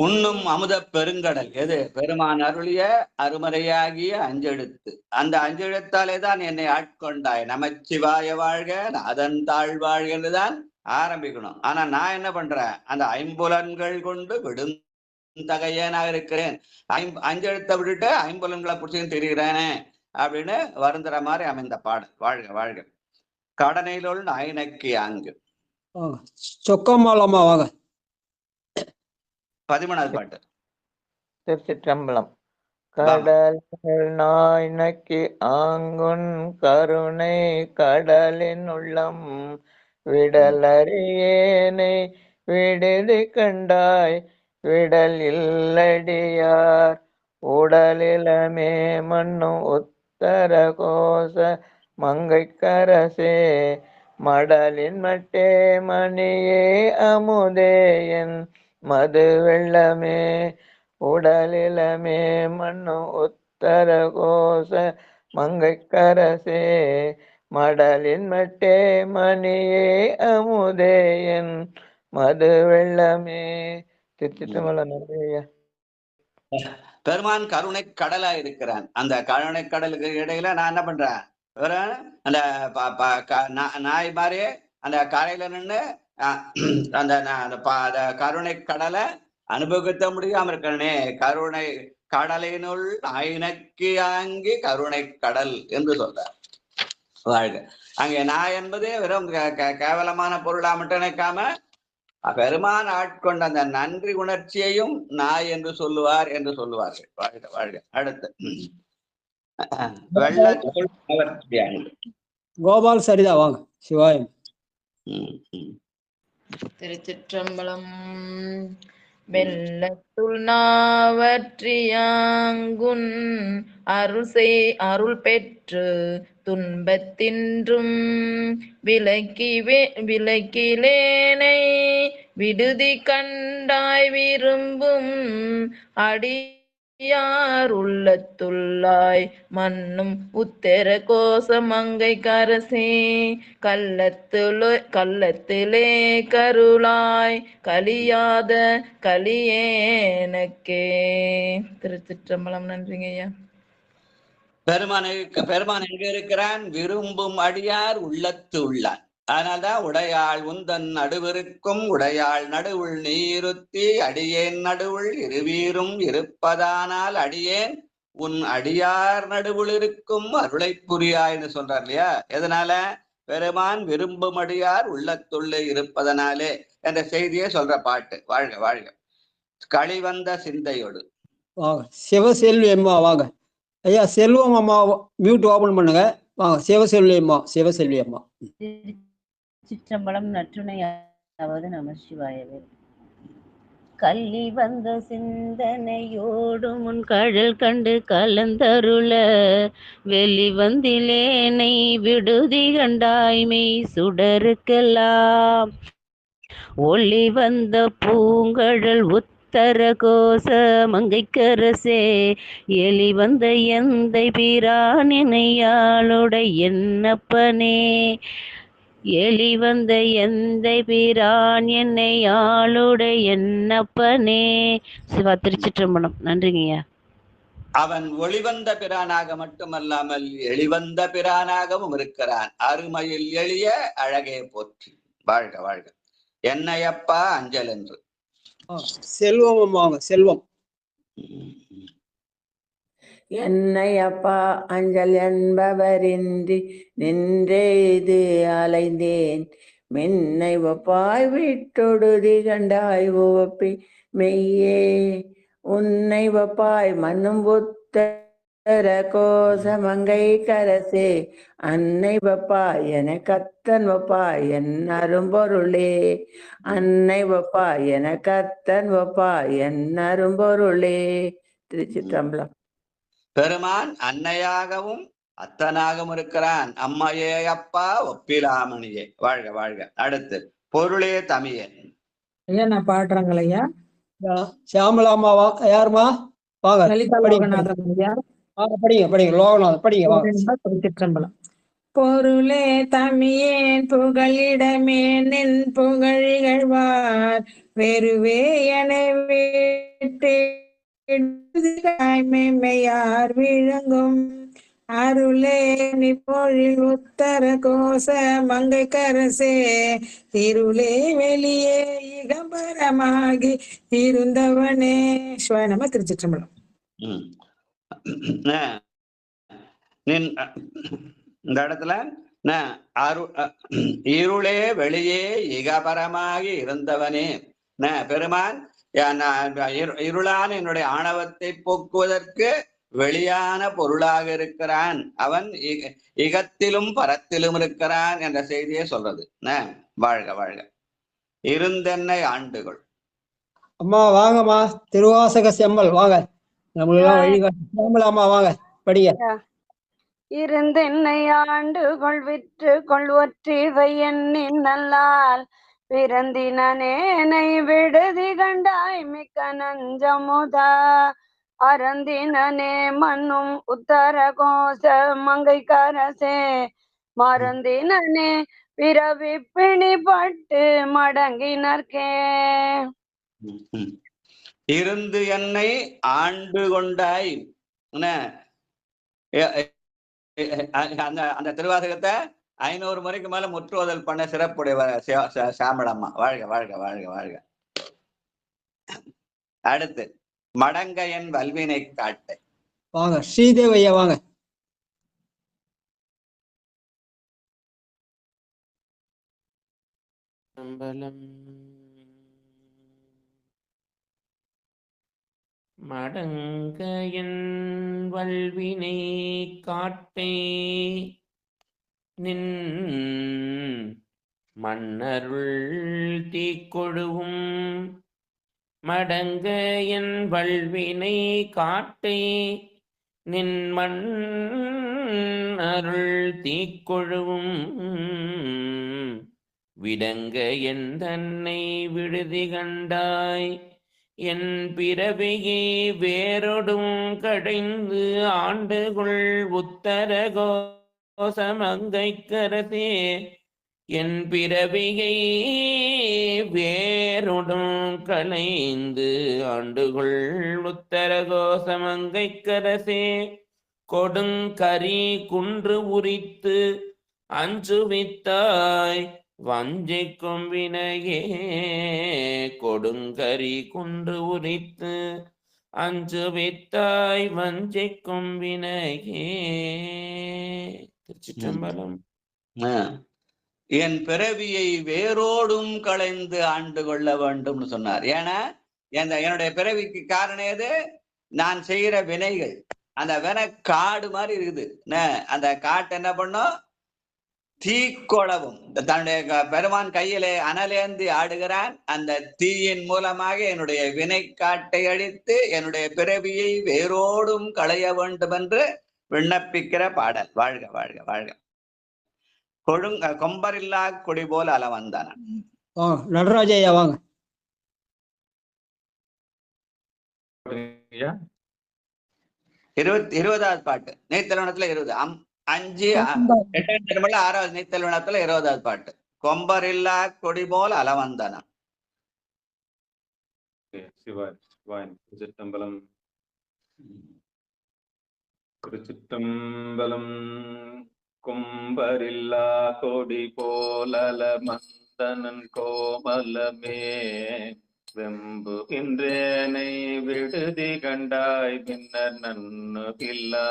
உண்ணும் அமுத பெருங்கடல் எது? பெருமான் அருளிய அருமறையாகிய அஞ்செழுத்து. அந்த அஞ்செழுத்தாலே தான் என்னை ஆட்கொண்டாய். நமச்சிவாய வாழ்க, அதன் தாழ் வாழ்க என்றுதான் ஆரம்பிக்கணும். ஆனா நான் என்ன பண்றேன்? அந்த ஐம்புலன்கள் கொண்டு விடும் தகையனாக இருக்கிறேன். அஞ்செழுத்தை விட்டுட்டு ஐம்புலன்களை பிடிச்சின்னு தெரிகிறேனே அப்படின்னு வருந்துற மாதிரி அமைந்த பாடல். வாழ்க வாழ்க. கடனையிலுள் ஐநக்கி அங்கு. சொக்கம்மாளம்மா வாங்க. 13வது பாட்டு. திருச்சிற்றம்பலம். கடல் நாய் நக்கி ஆங்குன் கருணை கடலின் உள்ளம் விடலறியேனை விடுதி கண்டாய் விடல் இல்லடியார் உடலிலமே மண்ணும் உத்தர கோச மங்கைக்கரசே மடலின் மட்டே மணியே அமுதே என் மது வெள்ளமே உடலிலமே மண்ணும் உத்தர கோச மங்கைக்கரசே மடலின் மட்டே மணியே அமுதே என் மது வெள்ளமே. திருச்சிற்றம்பலம். நன்றியா. பெருமான் கருணை கடலா இருக்கிறான். அந்த கருணை கடலுக்கு இடையில நான் என்ன பண்றேன்? அந்த நாய் மாதிரி அந்த கரையில நின்று அந்த கருணை கடலை அனுபவிக்க முடியாம இருக்கிறனே. கருணை கடலினுள் ஐநக்கி ஆங்கி கருணை கடல் என்று சொல்றார். வாழ்க. அங்கே நாய் என்பது வெறும் கேவலமான பொருளா மட்டும் நினைக்காம பெருமான் ஆட்கொண்ட அந்த நன்றி உணர்ச்சியையும் நாய் என்று சொல்லுவார் என்று சொல்லுவார்கள். வாழ்க வாழ்க. அடுத்து கோபால் சரிதா வாங்க. சிவாயம். திருச்சிற்றம்பலம். வெள்ளத்துள் நாவற்றியாங்குன் அருள் பெற்று துன்பத்தின்றும் விலக்கிலேனை விடுதி கண்டாய் விரும்பும் அடியார் உள்ளத்துள்ளாய் மண்ணும் உத்தர கோச மங்கை கரசே கள்ளத்திலே கருளாய் கலியாத கலியேனக்கே. திருச்சிற்றம்பலம். நன்றிங்க ஐயா. பெருமான் எங்க இருக்கிறான்? விரும்பும் அடியார் உள்ளத்து உள்ளான். அதனால்தான் உடையாள் உந்தன் நடுவிருக்கும் உடையாள் நடுவுள் நீருத்தி அடியேன் நடுவுள் இருவீரும் இருப்பதானால் அடியேன் உன் அடியார் நடுவுள் இருக்கும் அருளை புரியாய்னு சொல்றார் இல்லையா? எதனால? பெருமான் விரும்பும் அடியார் உள்ளத்துள்ளே இருப்பதனாலே என்ற செய்தியை சொல்ற பாட்டு. வாழ்க வாழ்க. களிவந்த சிந்தையோடு வாங்க. சிவசெல்வி அம்மா வாங்க. ஐயா செல்வம் அம்மா மியூட் ஓபன் பண்ணுங்க. வாங்க. சிவசெல்வி அம்மா. சிவசெல்வி அம்மா. சிற்றம்பலம் நற்றுணையாவது நம சிவாயவே. கள்ளி வந்த சிந்தனையோடு முன் கழல் கண்டு கலந்தருள வெளிவந்திலேனை விடுதி கண்டாய்மை சுடருக்கெல்லாம் ஒளி வந்த பூங்கழல் உத்தர கோச மங்கைக்கரசே எலி வந்த எந்தை பிரானினையாளுடைய என்னப்பனே எலி வந்த எந்தை பிரான் என்னை ஆளுடைய என்னப்பனே. சிவா திருச்சிற்றம்பலம். நன்றிங்கய்யா. அவன் ஒளிவந்த பிரானாக மட்டுமல்லாமல் எளிவந்த பிரானாகவும் இருக்கிறான். அருமையில் எளிய அழகே போற்றி. வாழ்க வாழ்க. என்னையப்பா அஞ்சல் என்று செல்வம் அம்மாங்க. செல்வம். என்னையப்பா அஞ்சல் என்பவரின்றி நின்றேது அலைந்தேன் மின்னை ஒப்பாய் விட்டொடுதி கண்டாய் உவப்பி மெய்யே உன்னை ஒப்பாய் மண்ணும் உத்தர கோசமங்கை கரசே அன்னை ஒப்பாய் என கத்தன் ஒப்பாய் என் அரும்பொருளே அன்னை ஒப்பாய் என கத்தன் ஒப்பாய் என் அரும்பொருளே. திருச்சிற்றம்பலம். பெருமான் அன்னையாகவும் அத்தனாகவும் இருக்கிறான். அம்மையே அப்பா ஒப்பிலாமணியே. வாழ்க வாழ்க. அடுத்து பொருளே தமியே. ஐயா நான் பாடுறேங்க ஐயா. சியாமலாமா யாருமா? வாங்க. லலிதா லோகநாதன் ஐயா. படிங்க படிங்க. லோகநாதன் படிங்க. திருச்சிற்றம்பலம். பொருளே தமியேன் புகழிடமே நின் புகழிகழ்வார் வெறுவே என மெய்யார் விளங்கும் அருளே நிப்பொழில் உத்தர கோச மங்கை கரசே திருளே வெளியே இகம்பரமாகி இருந்தவனே. நம திருச்சிற்றம்பலம். இந்த இடத்துல இருளே வெளியே இகபரமாகி இருந்தவனே. பெருமான் இருளான என்னுடைய ஆணவத்தை போக்குவதற்கு வெளியான பொருளாக இருக்கிறான். அவன் இகத்திலும் பரத்திலும் இருக்கிறான் என்ற செய்தியை சொல்றது. வாழ்க வாழ்க. இருந்தென்னை ஆண்டுகள். அம்மா வாங்கம்மா. திருவாசக செம்மல் வாங்க. நம்மளெல்லாம் வழிகாட்டு. வாங்க படிங்க. இருந்தென்னை ஆண்டுகொள் விற்று கொள்வற்றிவை எண்ணின் நல்லால் பிறந்தினேனை விடுதி கண்டாய் மிக்க நஞ்சமுதா அறந்தினே மண்ணும் உத்தர கோச மங்கை கரசே மறந்தினே பிறவி பிணிப்பட்டு மடங்கினர்க்கே. இருந்து என்னை ஆண்டு கொண்டாய். அந்த திருவாசகத்தை 500 முறைக்கு மேல முற்றுவதல் பண்ண சிறப்புடைய சாமளம்மா. வாழ்க வாழ்க வாழ்க வாழ்க. அடுத்து மடங்கையன் வல்வினை காட்டு. வாங்க. ஸ்ரீதேவையா வாங்க. மடங்கையன் வல்வினை காட்டே நின் மன்னருள் தீக்கொழுவும் மடங்கையன் வல்வினை காட்டே நின் மன்னருள் தீக்கொழுவும் விடங்க என் தன்னை விடுதி கண்டாய் என் பிறவியை வேறொடும் கடைந்து ஆண்டுகுள் உத்தர கோசமங்கை கரசே என் பிறவியை வேறொடும் களைந்து ஆண்டுகுள் உத்தர கோசமங்கை கரசே கொடுங்கரி குன்று உரித்து அஞ்சுவித்தாய் வஞ்சிக்கும் வினையே கொடுங்கரி குன்று உரித்து அஞ்சுவித்தாய் வஞ்சிக்கும் வினையே. திருச்சிற்றம்பலம். என் பிறவியை வேரோடும் களைந்து ஆண்டு கொள்ள வேண்டும்னு சொன்னார். ஏன்னா என்னுடைய பிறவிக்கு காரணம் எது? நான் செய்கிற வினைகள். அந்த வினை காடு மாதிரி இருக்குது. அந்த காட்டு என்ன பண்ணும்? தீக்கொளவும். தன்னுடைய பெருமான் கையிலே அனலேந்தி ஆடுகிறான். அந்த தீயின் மூலமாக என்னுடைய வினை காட்டை அழித்து என்னுடைய பிறவியை வேரோடும் களைய வேண்டும் என்று விண்ணப்பிக்கிற பாடல். வாழ்க வாழ்க வாழ்க. கொம்பரில்லா கொடி போல அளவந்தான. நடராஜையா வாங்க. 20வது பாட்டு நீத்தல்வனத்துல 20 5 8ஆம் திருமலை 6வது நீத்தல்வனத்துல 20வது பாட்டு. கொம்பரில்லா கொடி போல அளவந்தான. திருச்சிற்றம்பலம். திருச்சிற்றம்பலம். கொம்பரில்லா கொடி போலல மந்தனன் கோமலமே வெம்புகின்றேனை விடுதி கண்டாய் பின்னர் நன்னுகில்லா.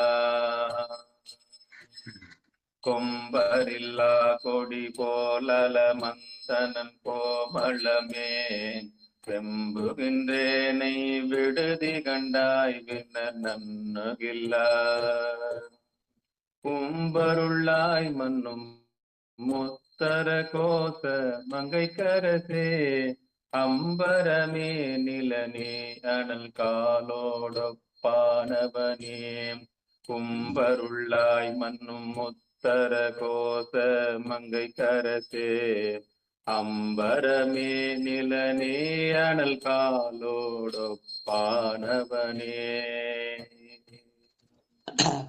கொம்பரில்லா கொடி போலல மந்தனன் கோமலமே வெம்புகின்றேனை விடுதி கண்டாய் பின்னர் நன்னுகில்லா. கும்பருள்ளாய் மன்னும் முத்தர கோச மங்கைக்கரசே அம்பரமே நிலனே அனல் காலோடொப்பானவனே. கும்பருள்ளாய் மன்னும் முத்தர கோச மங்கைக்கரசே அம்பரமே நிலனே அனல் காலோடொப்பானவனே.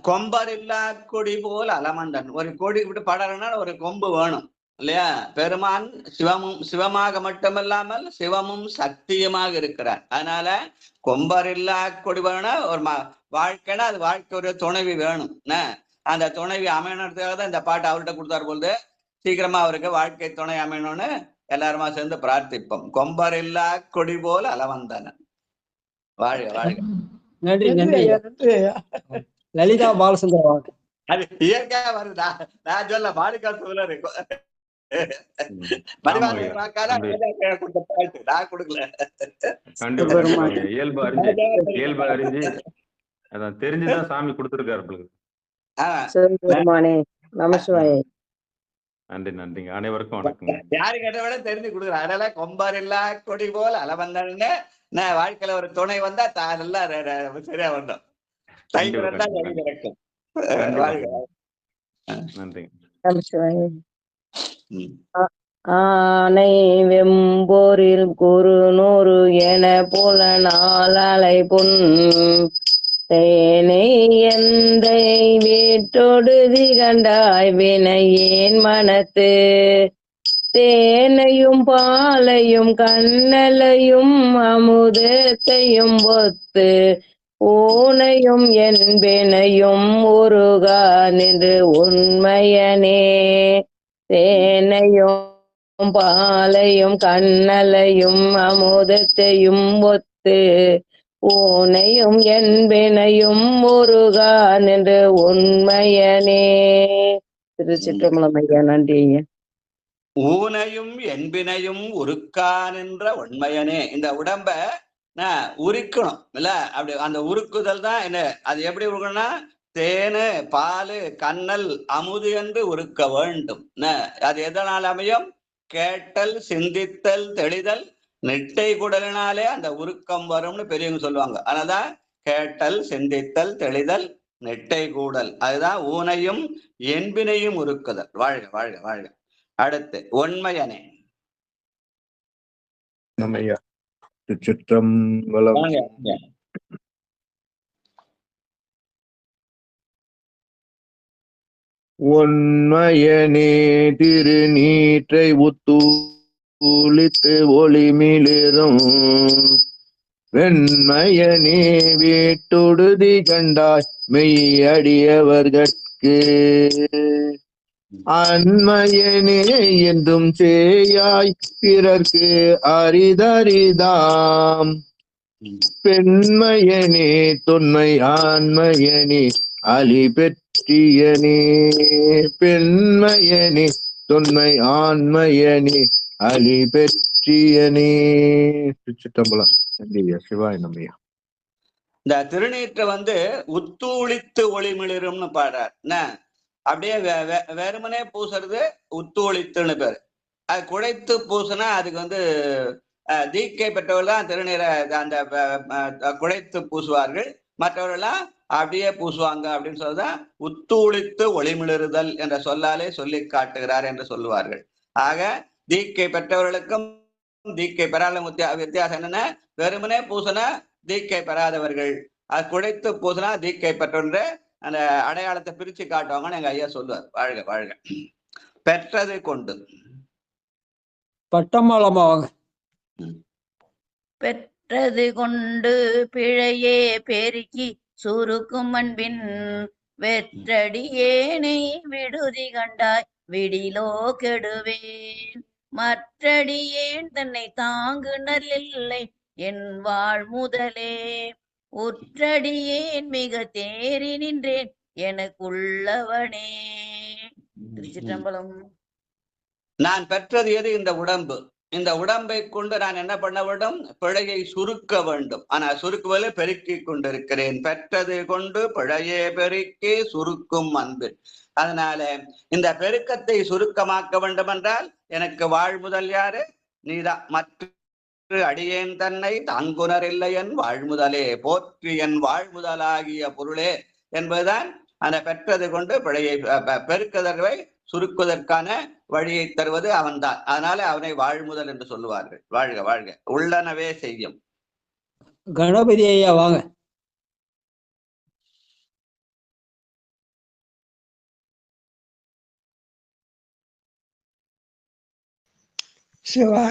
கொம்பரில்லா கொடி போல் அலமந்தன். ஒரு கொடி விட்டு படறனா ஒரு கொம்பு வேணும் இல்லையா? பெருமான் சிவமாக மட்டுமல்லாமல் சிவமும் சக்தியுமாக இருக்கிறார். அதனால கொம்பரில்லா கொடி வேணும். ஒரு வாழ்க்கைன்னா அது வாழ்க்கை ஒரு துணைவி வேணும். அந்த துணைவி அமையணுன்றதுக்காக தான் இந்த பாட்டு அவர்கிட்ட கொடுத்தாரு பொழுது சீக்கிரமா அவருக்கு வாழ்க்கை துணை அமையணும்னு எல்லாருமா சேர்ந்து பிரார்த்திப்போம். கொம்பரில்லா கொடி போல் அலவந்தன. வாழ்க வாழ்க. நன்றி நன்றி. லலிதா பாலசுந்தர் வாங்க. அது இயற்கையா வருதா? நான் சொல்ல மாணிக்கா சொல்ல இயல்பு அறிஞ்சு அதான் தெரிஞ்சுதான் சாமி கொடுத்திருக்காரு. நன்றி நன்றிங்க. அனைவருக்கும் வணக்கம். யாரு கேட்ட விட தெரிஞ்சு கொடுக்குறேன். அதனால கொம்பரில்லா கொடி போல் அலவந்தன்னு வாழ்க்கையில ஒரு துணை வந்தா நல்லா சரியா வந்தோம். ஆனை வெம்போரில் குறுநூறு என போல நாளை பொன் தேனை எந்தை வீட்டொடுதி கண்டாய் வினையேன் மனத்து தேனையும் பாலையும் கண்ணலையும் அமுதத்தையும் ஒத்து ஊனையும் என்பனையும் ஒருகா நின்று உண்மையனே. தேனையும் பாலையும் கண்ணலையும் அமுதத்தையும் ஒத்து ஊனையும் என்பனையும் ஒருகா நின்று உண்மையனே. திருச்சிற்றம்பலம் ஐயா. நன்றி ஐயா. ஊனையும் என்பினையும் உருக்கான் என்ற உண்மையனே. இந்த உடம்ப உரிக்கணும் இல்ல? அப்படி அந்த உருக்குதல் தான் என்ன? அது எப்படி உருக்கணும்னா தேனு பாலு கண்ணல் அமுது என்று உருக்க வேண்டும். அது எதனால் அமையும்? கேட்டல் சிந்தித்தல் தெளிதல் நெட்டை குடலினாலே அந்த உருக்கம் வரும்னு பெரியவங்க சொல்லுவாங்க. அதனாலதான் கேட்டல் சிந்தித்தல் தெளிதல் நெட்டை கூடல். அதுதான் ஊனையும் என்பினையும் உருக்குதல். வாழ்க வாழ்க வாழ்க. அடுத்து உண்மையனே. திருச்சிற்றம்பலம். உண்மையனே திருநீற்றை உத்தூளித்து ஒளிமிளிரும் வெண்மையனே வீட்டொடுதி கண்டாய் மெய்யடியவர்கட்கு அன்மையனே என்றும் சேயாய் பிறர்க்கு அரிதரிதாம் பெண்மையனே தொன்மை ஆண்மையனே அலி பெற்றியனே பெண்மையனே தொன்மை ஆண்மையனே அலி பெற்றியனே. திருச்சிட்டம்பலம். நன்றியா சிவாய் நம்பியா. இந்த திருநீற்றை உத்தூளித்து ஒளிமிளிரும்னு பாடுறார். என்ன அப்படியே வெறுமனே பூசுறது உத்தூளித்துன்னு பேரு. அது குழைத்து பூசுனா அதுக்கு தீக்கை பெற்றவர்கள் தான் திருநீரை அந்த குழைத்து பூசுவார்கள். மற்றவர்கள்லாம் அப்படியே பூசுவாங்க அப்படின்னு சொல்றதான் உத்தூளித்து ஒளிமிளிருதல் என்ற சொல்லாலே சொல்லி காட்டுகிறார் என்று சொல்லுவார்கள். ஆக தீக்கை பெற்றவர்களுக்கும் தீக்கை பெறாத வித்தியாசம் என்னன்னா, வெறுமனே பூசனா தீக்கை பெறாதவர்கள், அது குழைத்து பூசனா தீக்கை பெற்றவன்ற அந்த அடையாளத்தை பிரிச்சு காட்டுவாங்கன்னு எங்க ஐயா சொல்லுவார். வாழ்க வாழ்க. பெற்றது கொண்டு பட்டமளமாக பெற்றது கொண்டு பிழையே பெருக்கி சுருக்கும் அன்பின் வெற்றடியேனை விடுதி கண்டாய் விடிலோ கெடுவேன் மற்றடியேன் தன்னை தாங்கு நல்லில்லை என் வாழ் முதலே உற்றடியேன் மிக தேறி நின்றேன் எனக்குள்ளவனே. திருச்சிற்றம்பலம். நான் பெற்றது எது? இந்த உடம்பு. இந்த உடம்பை கொண்டு நான் என்ன பண்ண வேண்டும்? பிழையை சுருக்க வேண்டும். ஆனால் சுருக்குவதை பெருக்கி கொண்டிருக்கிறேன். பெற்றது கொண்டு பிழையே பெருக்கி சுருக்கும் அன்பு. அதனால இந்த பெருக்கத்தை சுருக்கமாக்க வேண்டும் என்றால் எனக்கு வாழ்முதல் யாரு? நீதான். மற்ற அடியேன் தன்னை தாங்குனர் இல்லை என் வாழ்முதலே போற்றி என் வாழ்முதலாகிய பொருளே என்பதுதான் அந்த பெற்றது கொண்டு பிழையை பெருக்குதற்கை சுருக்குவதற்கான வழியை தருவது அவன்தான். அதனால அவனை வாழ்முதல் என்று சொல்லுவார்கள். வாழ்க வாழ்க. உள்ளனவே செய்யும். கணபதி ஐயா வாங்க. சிவா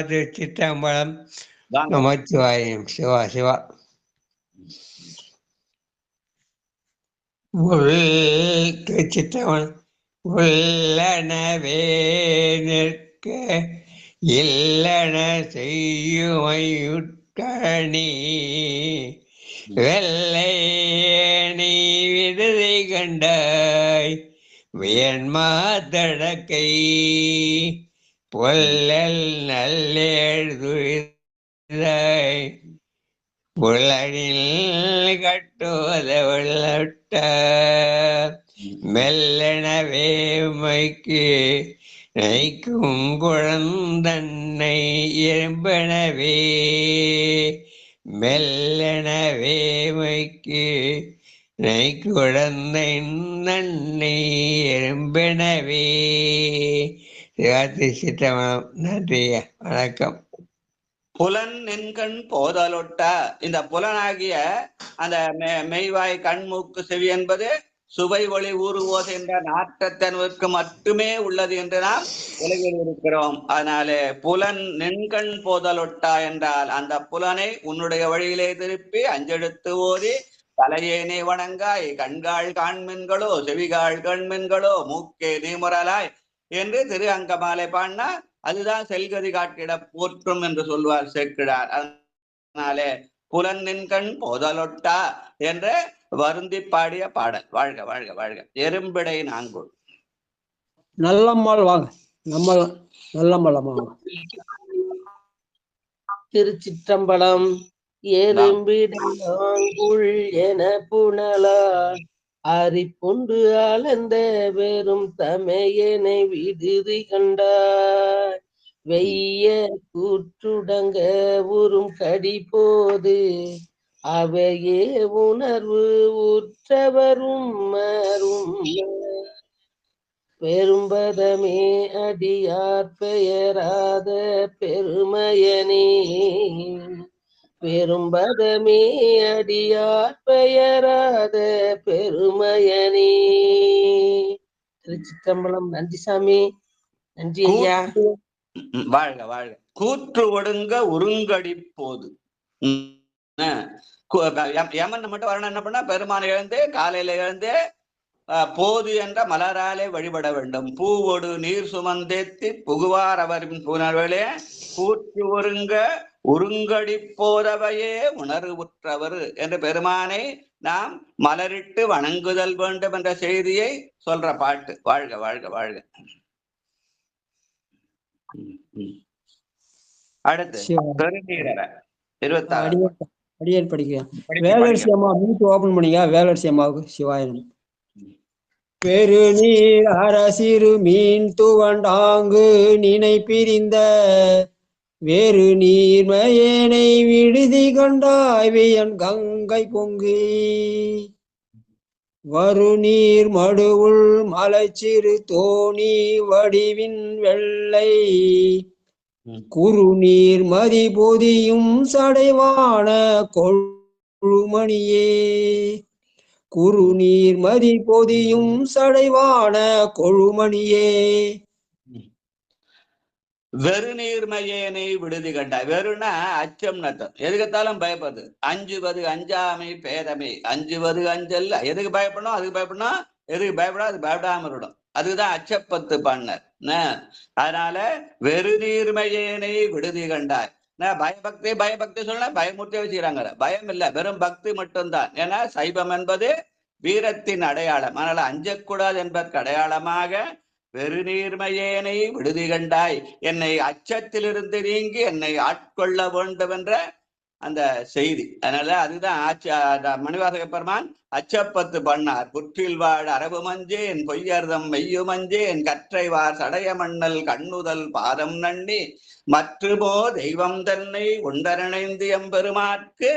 திருச்சிற்றம்பலம். நமச்சிவாயம். சிவா சிவா. திருச்சிற்றம்பலம். உள்ளனவே நிற்க இல்லன செய்யுமையுட்கணி வெள்ளையணி விடுதி கண்டாய் வியன்மாதடக்கை பொல்லல் நல்லேழ்துயிராய் புலனில் கட்டுவத உள்ளட்ட மெல்லனவே மைக்கு நைக்கும் குழந்தன்னை எறும்பனவே மெல்லனவே மைக்கு நைக்குழந்தை நன்னை எறும்பனவே. சித்தமனம். நன்றி, வணக்கம். புலன் என்கண் போதலொட்டா. இந்த புலனாகிய அந்த மெய்வாய் கண் மூக்கு செவி என்பது சுவை ஒளி ஊறுவோது என்ற நாட்டத்தனுக்கு மட்டுமே உள்ளது என்று நாம் உலகில் இருக்கிறோம். அதனாலே புலன் நெண்கண் போதலொட்டா என்றால் அந்த புலனை உன்னுடைய வழியிலே திருப்பி அஞ்செடுத்து ஓதி தலையேனே வணங்காய் கண்காள் காண்மென்களோ செவிகாள் கண்மென்களோ மூக்கே நீமுறலாய் என்று திரு அங்கமாலை பாடினா அதுதான் செல்கதி காட்டிட போற்றும் என்று சொல்வார் சேக்கிழார். அதனாலே புலன் நின்கண் போதலொட்டா என்ற வருந்தி பாடிய பாடல். வாழ்க வாழ்க வாழ்க. எறும்பிடை நாங்கூர். நல்லம்மாள் வாங்க. நம்ம நல்லம்மாள் வாங்க. திருச்சிற்றம்பலம். எறும்பிடை நாங்குள் என புனலா அரிப்புண்டு அளந்த வெறும் தமையனை விடுதி கண்டாய் வெய்ய கூற்றுடங்க உறும் கடி போது அவையே உணர்வு உற்றவரும் மரும் பெரும்பதமே அடியார் பெயராத பெருமையனே பெரும்பதமே அடியார் பெயராத பெருமையனே. திருச்சிற்றம்பலம். நன்றி சாமி. நன்றி ஐயா. வாழ்க வாழ்க. கூற்று ஒடுங்க உருங்கடி போது யமன் மட்டும் வரணும். என்ன பண்ணா பெருமானை எழுந்து காலையில எழுந்து போது என்ற மலராலே வழிபட வேண்டும். பூவொடு நீர் சுமந்தேத்தி புகுவார் அவரின் புனர்வலே கூற்று ஒருங்க உருங்கடி போதவையே உணர்வுற்றவர் என்ற பெருமானை நாம் மலரிட்டு வணங்குதல் வேண்டும் என்ற செய்தியை சொல்ற பாட்டு. வாழ்க வாழ்க வாழ்க. அடுத்து பெருநீரற 26 அடியேன் படிக்கிறேன். வேலரசி அம்மா மீட் ஓபன் பண்ணிங்க. வேலரசி அம்மாவுக்கு சிவாயனம். பெருநீர் அரசிறு மீன் துவண்டாங்கு நினை பிரிந்த வேறு நீர்மையனை விடுதி கொண்டாய்வியன் கங்கை பொங்கி வரு நீர் மடுவுள் மலைச்சிறு தோணி வடிவின் வெள்ளை குறுநீர் மதி பொதியும் சடைவான கொழுமணியே குறுநீர் மதி பொதியும் சடைவான கொழுமணியே. வெறுநீர்மையனை விடுதி கண்டாய். வெறுனா அச்சம் நத்தம். எதுக்கத்தாலும் பயப்படுது. அஞ்சுவது அஞ்சாமை பேதமை. அஞ்சுவது அஞ்சல். எதுக்கு பயப்படணும் அதுக்கு பயப்படணும், எதுக்கு பயப்படும் அது பயப்படாம விடும். அதுதான் அச்சப்பத்து பண்ணர். அதனால வெறுநீர்மையனை விடுதி கண்டாய். பயபக்தி பயபக்தி சொன்னா பயமுறுத்தி வச்சுக்கிறாங்க. பயம் இல்லை, வெறும் பக்தி மட்டும்தான். ஏன்னா சைவம் என்பது வீரத்தின் அடையாளம். அதனால அஞ்சக்கூடாது என்பதற்கு அடையாளமாக வெறுநீர்மையேனை விடுதி கண்டாய், என்னை அச்சத்திலிருந்து நீங்கி என்னை ஆட்கொள்ள வேண்டும் என்ற அந்த செய்தி. அதனால அதுதான் மணிவாசக பெருமான் அச்சப்பத்து பண்ணார். புற்றில் வாழ் அரபு மஞ்சேன் பொய்யர்தம் மெய்யு மஞ்சேன் கற்றைவார் சடைய மண்ணல் கண்ணுதல் பாதம் நண்ணி மற்றுமோ தெய்வம் தன்னை உண்டரணைந்து எம்பெருமாற்கு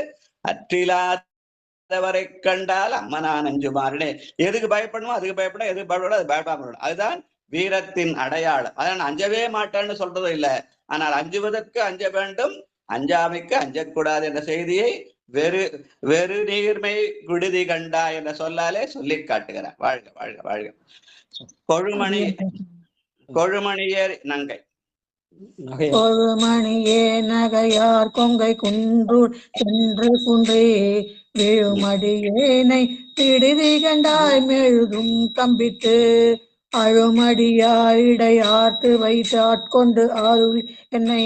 அற்றிலாதவரை கண்டால் அம்மனான் அஞ்சு மாறினே. எதுக்கு பயப்படணும் அதுக்கு பயப்படும், எதுக்கு பயப்படும் அது பயப்படாம. அதுதான் வீரத்தின் அடையாளம். அதனால் அஞ்சவே மாட்டான்னு சொல்றது இல்லை. ஆனால் அஞ்சுவதற்கு அஞ்ச வேண்டும், அஞ்சாமைக்கு அஞ்சக்கூடாது என்ற செய்தியை வெறு நீர்மை விடுதி கண்டா என்ற சொல்லாலே சொல்லி காட்டுகிறார். வாழ்க வாழ்க வாழ்க. கொழுமணியே நங்கை. கொழுமணியே நகையார் கொங்கை குன்று சென்று குன்றே விழுமடியேனை விடுதி கண்டாய் மெழுகும் கம்பிட்டு அழுமடியாரிடையார்த்து வைத்து ஆட்கொண்டு ஆருள் என்னை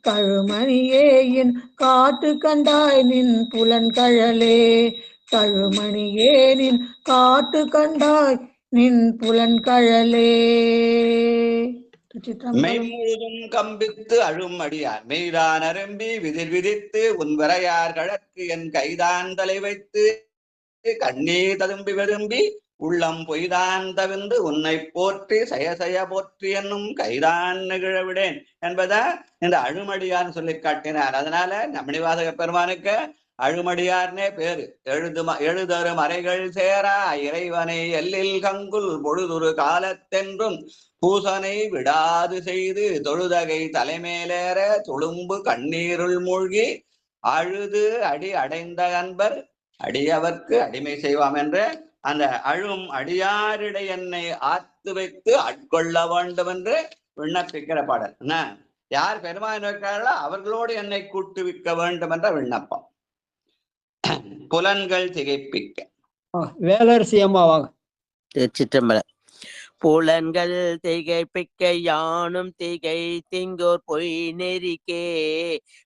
கழுமணியேயின் காட்டு கண்டாய் நின் புலன் கழலே கழுமணியே நின் காட்டு கண்டாய் நின் புலன் கழலே. மெய்முழுதும் கம்பித்து அழும் அடியார் மெய்தான் அரும்பி விதிர் விதித்து உன் வரையார் கழற்கு என் கைதான் தலை வைத்து கண்ணீர் ததும்பி விரும்பி உள்ளம் பொய்தான் தவிர்ந்து உன்னை போற்றி செயசெய போற்றி என்னும் கைதான் நிகழவிடேன் என்பதா இந்த அழுமடியார்னு சொல்லி காட்டினார். அதனால மணிவாசக பெருமானுக்கு அழுமடியார்னே பேரு. எழுதரும் அறைகள் சேரா இறைவனை எல்லில் கங்குல் பொழுதுரு காலத்தென்றும் பூசனை விடாது செய்து தொழுதகை தலைமேலேற துளும்பு கண்ணீருள் மூழ்கி அழுது அடி அடைந்த அன்பர் அடியவர்க்கு அடிமை செய்வாம் என்று அந்த அழும் அடியாரிடை என்னை ஆத்து வைத்து ஆட்கொள்ள வேண்டும் என்று விண்ணப்பிக்கிற பாடல். யார் பெருமான் வைக்கிறார்களோ அவர்களோடு என்னை கூட்டுவிக்க வேண்டும் என்ற விண்ணப்பம். புலன்கள் திகைப்பிக்க. வேலரசி அம்மாவாங்க. திருச்சிற்றம்பலம். புலன்கள் திகைப்பிக்க யானும் திகை திங்கோர் பொய் நெறிக்கே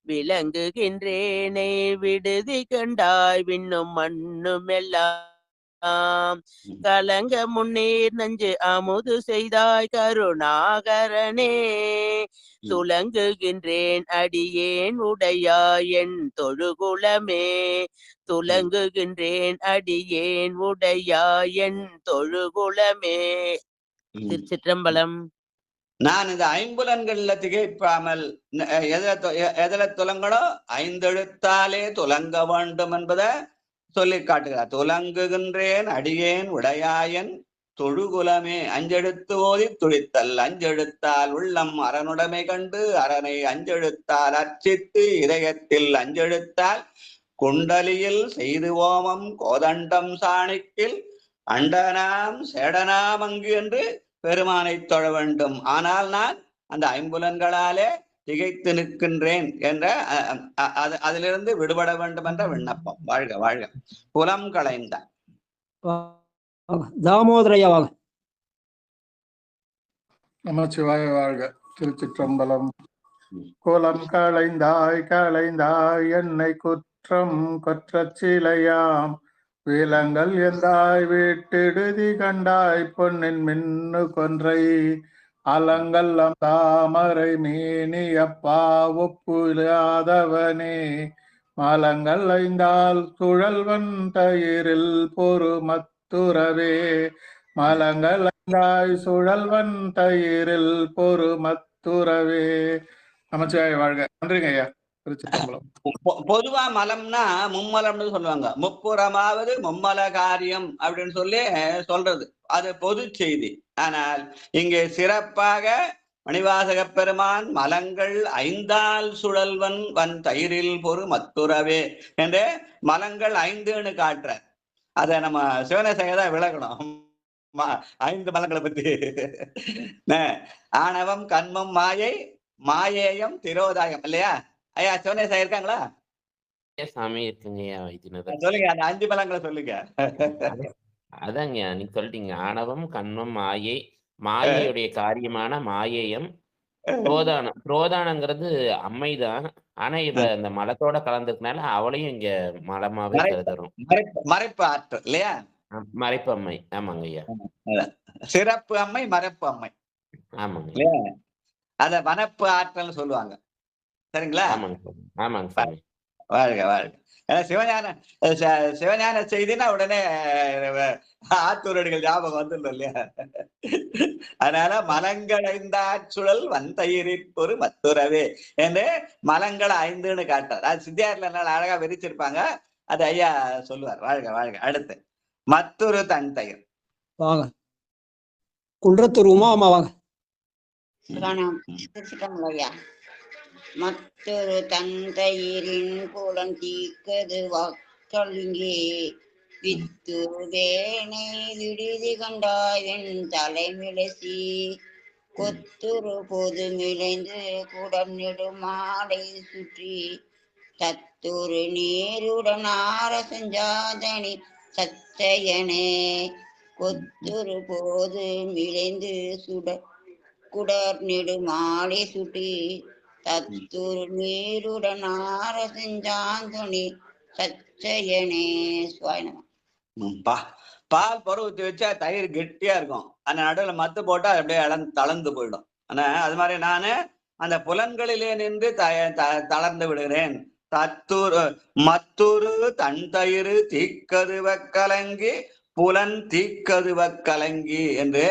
விளங்குகின்றேனை விடுதி கண்டாய் விண்ணும் மண்ணும் எல்லாம் கலங்க முன்னீர் நஞ்சு அமுது செய்தாய் கருணாகரனே துலங்குகின்றேன் அடியேன் உடையாய் என் தொழுகுலமே துலங்குகின்றேன் அடியேன் உடையாய் என் தொழுகுலமே. திருச்சிற்றம்பலம். நான் இந்த ஐம்புலன்கள்ல திகைப்பாமல் எதுல துலங்கணும், ஐந்தெழுத்தாலே துலங்க வேண்டும் என்பதை சொல்லி காட்டுகிறார். துலங்குகின்றேன் அடியேன் உடையாயன் தொழுகுலமே அஞ்செழுத்து ஓதி துளித்தல் அஞ்செழுத்தால் உள்ளம் அரணுடைமை கண்டு அரனை அஞ்செழுத்தால் அர்ச்சித்து இதயத்தில் அஞ்செழுத்தால் குண்டலியில் செய்து ஓமம் கோதண்டம் சாணிக்கில் அண்டனாம் சேடனாம் அங்கு என்று பெருமானை தொழ வேண்டும். ஆனால் நான் அந்த ஐம்புலன்களாலே திகைத்து நிற்கின்றேன் என்ற அதிலிருந்து விடுபட வேண்டும் என்ற விண்ணப்பம். வாழ்க வாழ்க. புலம் களைந்த வாங்க தாமோதரையா வாங்க. நமச்சிவாய வாழ்க. திருச்சிற்றம்பலம். கோலம் களைந்தாய் களைந்தாய் என்னை குற்றம் கொற்றச் சிலையாம் வேலங்கள் எந்தாய் வீட்டிடுதி கண்டாய் பொன்னின் மின்னு கொன்றை அலங்கல்லம் தாமரை மேனியப்பா ஒப்புலாதவனே மாலங்கள் ஐந்தால் சுழல்வன் தயிரில் பொறுமத்துறவே மலங்கள் ஐந்தாய் சுழல்வன் தயிரில் பொறுமத்துறவே. நமச்சிவாய வாழ்க. நன்றிங்க ஐயா. திருச்சிற்றம்பலம். பொதுவா மலம்னா மும்மலம்னு சொல்லுவாங்க. முப்புறமாவது மும்மல காரியம் அப்படின்னு சொல்லி சொல்றது, அது பொது செய்தி. ஆனால் இங்கே சிறப்பாக மணிவாசக பெருமான் மலங்கள் ஐந்தால் சுழல்வன் வன் தயிரில் பொறு மத்துறவே என்று மலங்கள் 5ன்னு காட்டுற. அதை நம்ம சிவனேசையதான் விளக்கணும். 5 மலங்களை பத்தி. ஆணவம், கண்மம், மாயை, மாயேயம், திரோதாயம் இல்லையா ஐயா? சிவனேசா இருக்காங்களா? சாமி இருக்குங்கய்யா. சொல்லுங்க, அந்த 5 மலங்களை சொல்லுங்க. அதாங்க நீங்க சொல்லிட்டீங்க. ஆணவம், கண்மம், மாயை, மாயையுடைய காரியமான மாயேயம், புரோதானம். புரோதானங்கிறது அம்மைதான். ஆனா இவ இந்த மலத்தோட கலந்ததுனால அவளையும் இங்க மலமாவே கருதுறோம். மறைப்பு ஆற்றல் இல்லையா? மறைப்பு அம்மை. ஆமாங்க ஐயா. சிறப்பு அம்மை, மறைப்பு அம்மை. ஆமாங்க. அத வனப்பு ஆற்றல் சொல்லுவாங்க. சரிங்களா? ஆமாங்க சாமி. வாழ்க வாழ்க. சிவஞான செய்தினா உடனே ஆத்தூரடிகள் ஞாபகம் வந்துடும் இல்லையா? அதனால மலங்கள் 5 சுழல் வந்தயிரில் பொறு மத்துறவே என்று மலங்கள் 5ன்னு காட்டார். அது சித்தியார்ல நல்லா அழகா விரிச்சிருப்பாங்க. அது ஐயா சொல்லுவார். வாழ்க வாழ்க. அடுத்து மத்துரு தன் தயிர் வாங்க. குன்றத்தூர் உமாமா வாங்க. ஐயா. மற்றொரு தந்தையரின் புலன் தீக்கது வாக்களிங்கே வித்துருவேனை விடுதி கண்டாயன் தலைமிழசி கொத்துரு பொது மிளைந்து குடம் நெடுமாலை சுற்றி தத்துரு நீருடன் ஆரசஞ்சாதனி சச்சயனே கொத்துரு போது மிளைந்து குடர் நெடுமாலை சுற்றி தத்துரு நீருடன் ஆரசஞ்சாந்தனி சச்சயனே. பால் பருவத்தை வச்சா தயிர் கெட்டியா இருக்கும். அந்த நடுவில் மத்து போட்டா அப்படியே தளர்ந்து போயிடும். ஆனா அது மாதிரி நானு அந்த புலன்களிலே நின்று தளர்ந்து விடுகிறேன். மத்துரு தன் தயிர் தீக்கதுவ கலங்கி புலன் தீக்கதுவ கலங்கி என்று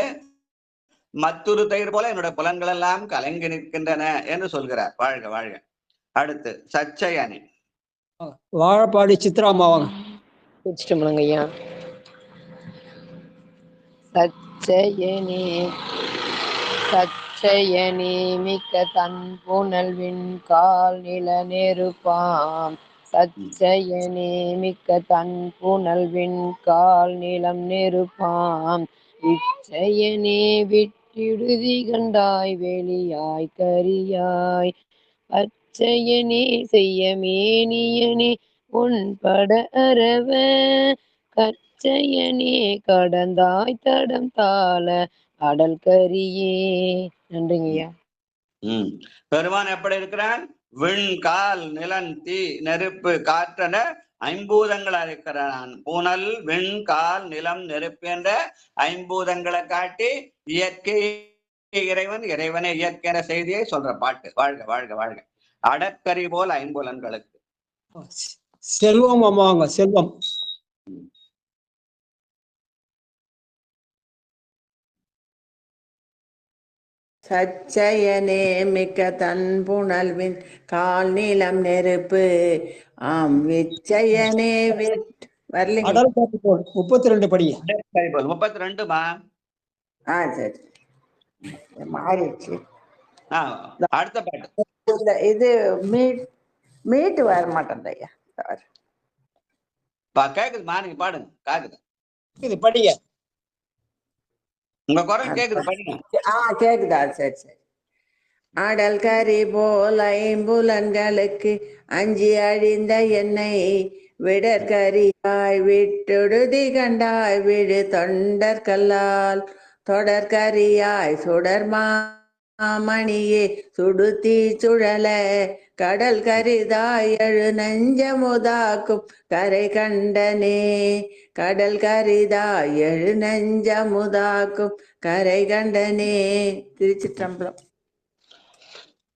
மத்துரு தயிர் போல என்னுடைய புலன்கள் எல்லாம் கலங்கி நிற்கின்றன என்று சொல்கிறார். வாழ்க வாழ்க. அடுத்து சச்சயனே வாழப்பாடி சித்ராமாவாங்க. ஐயா. சச்சயனே சச்சயனே மிக்க தன் புனல்வின் கால் நில நெருப்பாம் சச்சயனே மிக்க தன் புனல்வின் கால் நிலம் நெருப்பாம் இச்சயனே விட்டிடுதி கண்டாய் வெளியாய் கரியாய் அச்சயனே செய்ய மேனியனே உன்பட அரவ கச்சயனே கடந்தாய் தடம் தாள அடல் கரியே. நன்றிங்கய்யா. பெருமான் எப்படி இருக்கிறான்? விண், கால், நிலன், தீ, நெருப்பு, காற்றன 5 பூதங்களா இருக்கிறான். புனல், விண், கால், நிலம், நெருப்பு என்ற 5 பூதங்களை காட்டி இயற்கை இறைவன், இறைவனை இயற்கை செய்தியை சொல்ற பாட்டு. வாழ்க வாழ்க வாழ்க. அடற்கரி போல் 5 புலன்களுக்கு. செல்வம் அம்மாவாங்க. செல்வம். சச்சயனே மிக்க தன் புனல்வின் கால் நீளம் நெருப்பு ஆம் விச்சயனே வரலிங்க. 32 படிங்க. 32மா? சரி மாறிடுச்சு. அடுத்த பாட்டு. இது மீட்டு வர மாட்டேன் ஐயா. கேக்குதுமா? நீங்க பாடுங்க. காக்குது. இது படிங்க. உங்க குரல் கேக்குது, படிங்க. கேக்குதா? சரி சரி. ஆடல் கரி போல் 5 புலன்களுக்கு அஞ்சி அழிந்த என்னை விடற்கரியாய் விட்டொடுதி கண்டாய் விடு தொண்டற்கல்லால் தொடர்கரியாய் சுடர்மாமணியே சுடுத்தி சுழல கடல் கரிதாய் எழு நெஞ்சமுதாக்கும் கரை கண்டனே கடல் கரிதாய் எழு நெஞ்சமுதாக்கும் கரை கண்டனே. திருச்சிற்றம்பலம்.